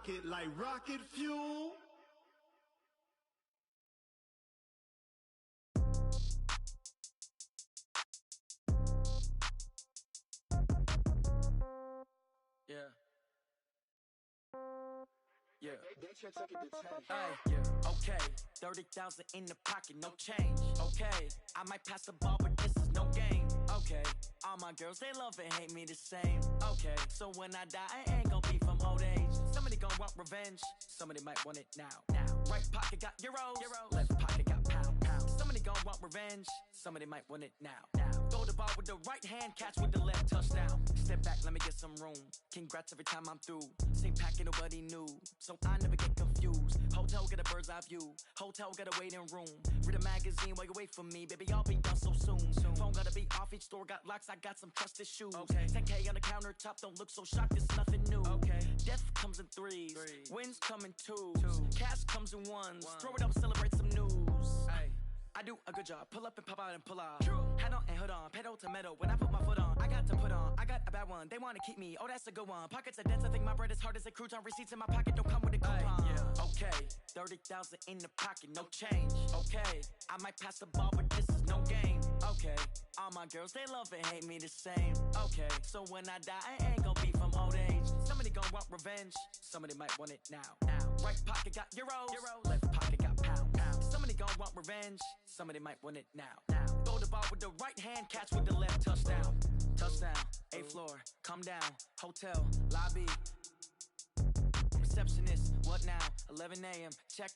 pocket like rocket fuel. Yeah. Yeah. Yeah. Okay. 30,000 in the pocket, no change. Okay. I might pass the ball, but this is no game. Okay. All my girls, they love and hate me the same. Okay. So when I die, I ain't gonna be from old age. Somebody gonna want revenge. Somebody might want it now. Right pocket got euros. Left pocket got pound. Somebody gonna want revenge. Somebody might want it now. Throw the ball with the right hand, catch with the left, touchdown. Step back, let me get some room. Congrats every time I'm through. Same packet, nobody knew, so I never get confused. Hotel get a bird's eye view. Hotel get a waiting room. Read a magazine while you wait for me, baby. I'll be done so soon. Phone gotta be off. Each store got locks. I got some trusted shoes. 10K on the countertop. Don't look so shocked. It's nothing new. Death comes in threes. Wins come in twos. Cash comes in ones. Throw it up, celebrate some news. I do a good job. Pull up and pop out and pull off. Hat on and hood on. Pedal to metal. When I put my foot on, I got to put on. I got a bad one. They want to keep me. Oh, that's a good one. Pockets are dense. I think my bread is hard as a crouton. Receipts in my pocket don't come with a coupon. Okay. 30,000 in the pocket. No change. Okay. I might pass the ball, but this is no game. Okay. All my girls, they love and hate me the same. Okay. So when I die, I ain't gonna be from old age. Somebody gonna want revenge. Somebody might want it now. Right pocket got euros. Left pocket got pound. Somebody gonna want revenge. Somebody might want it now. Throw the ball with the right hand, catch with the left, touchdown. Touchdown, 8th floor, come down, hotel, lobby. Receptionist, what now? 11 a.m., check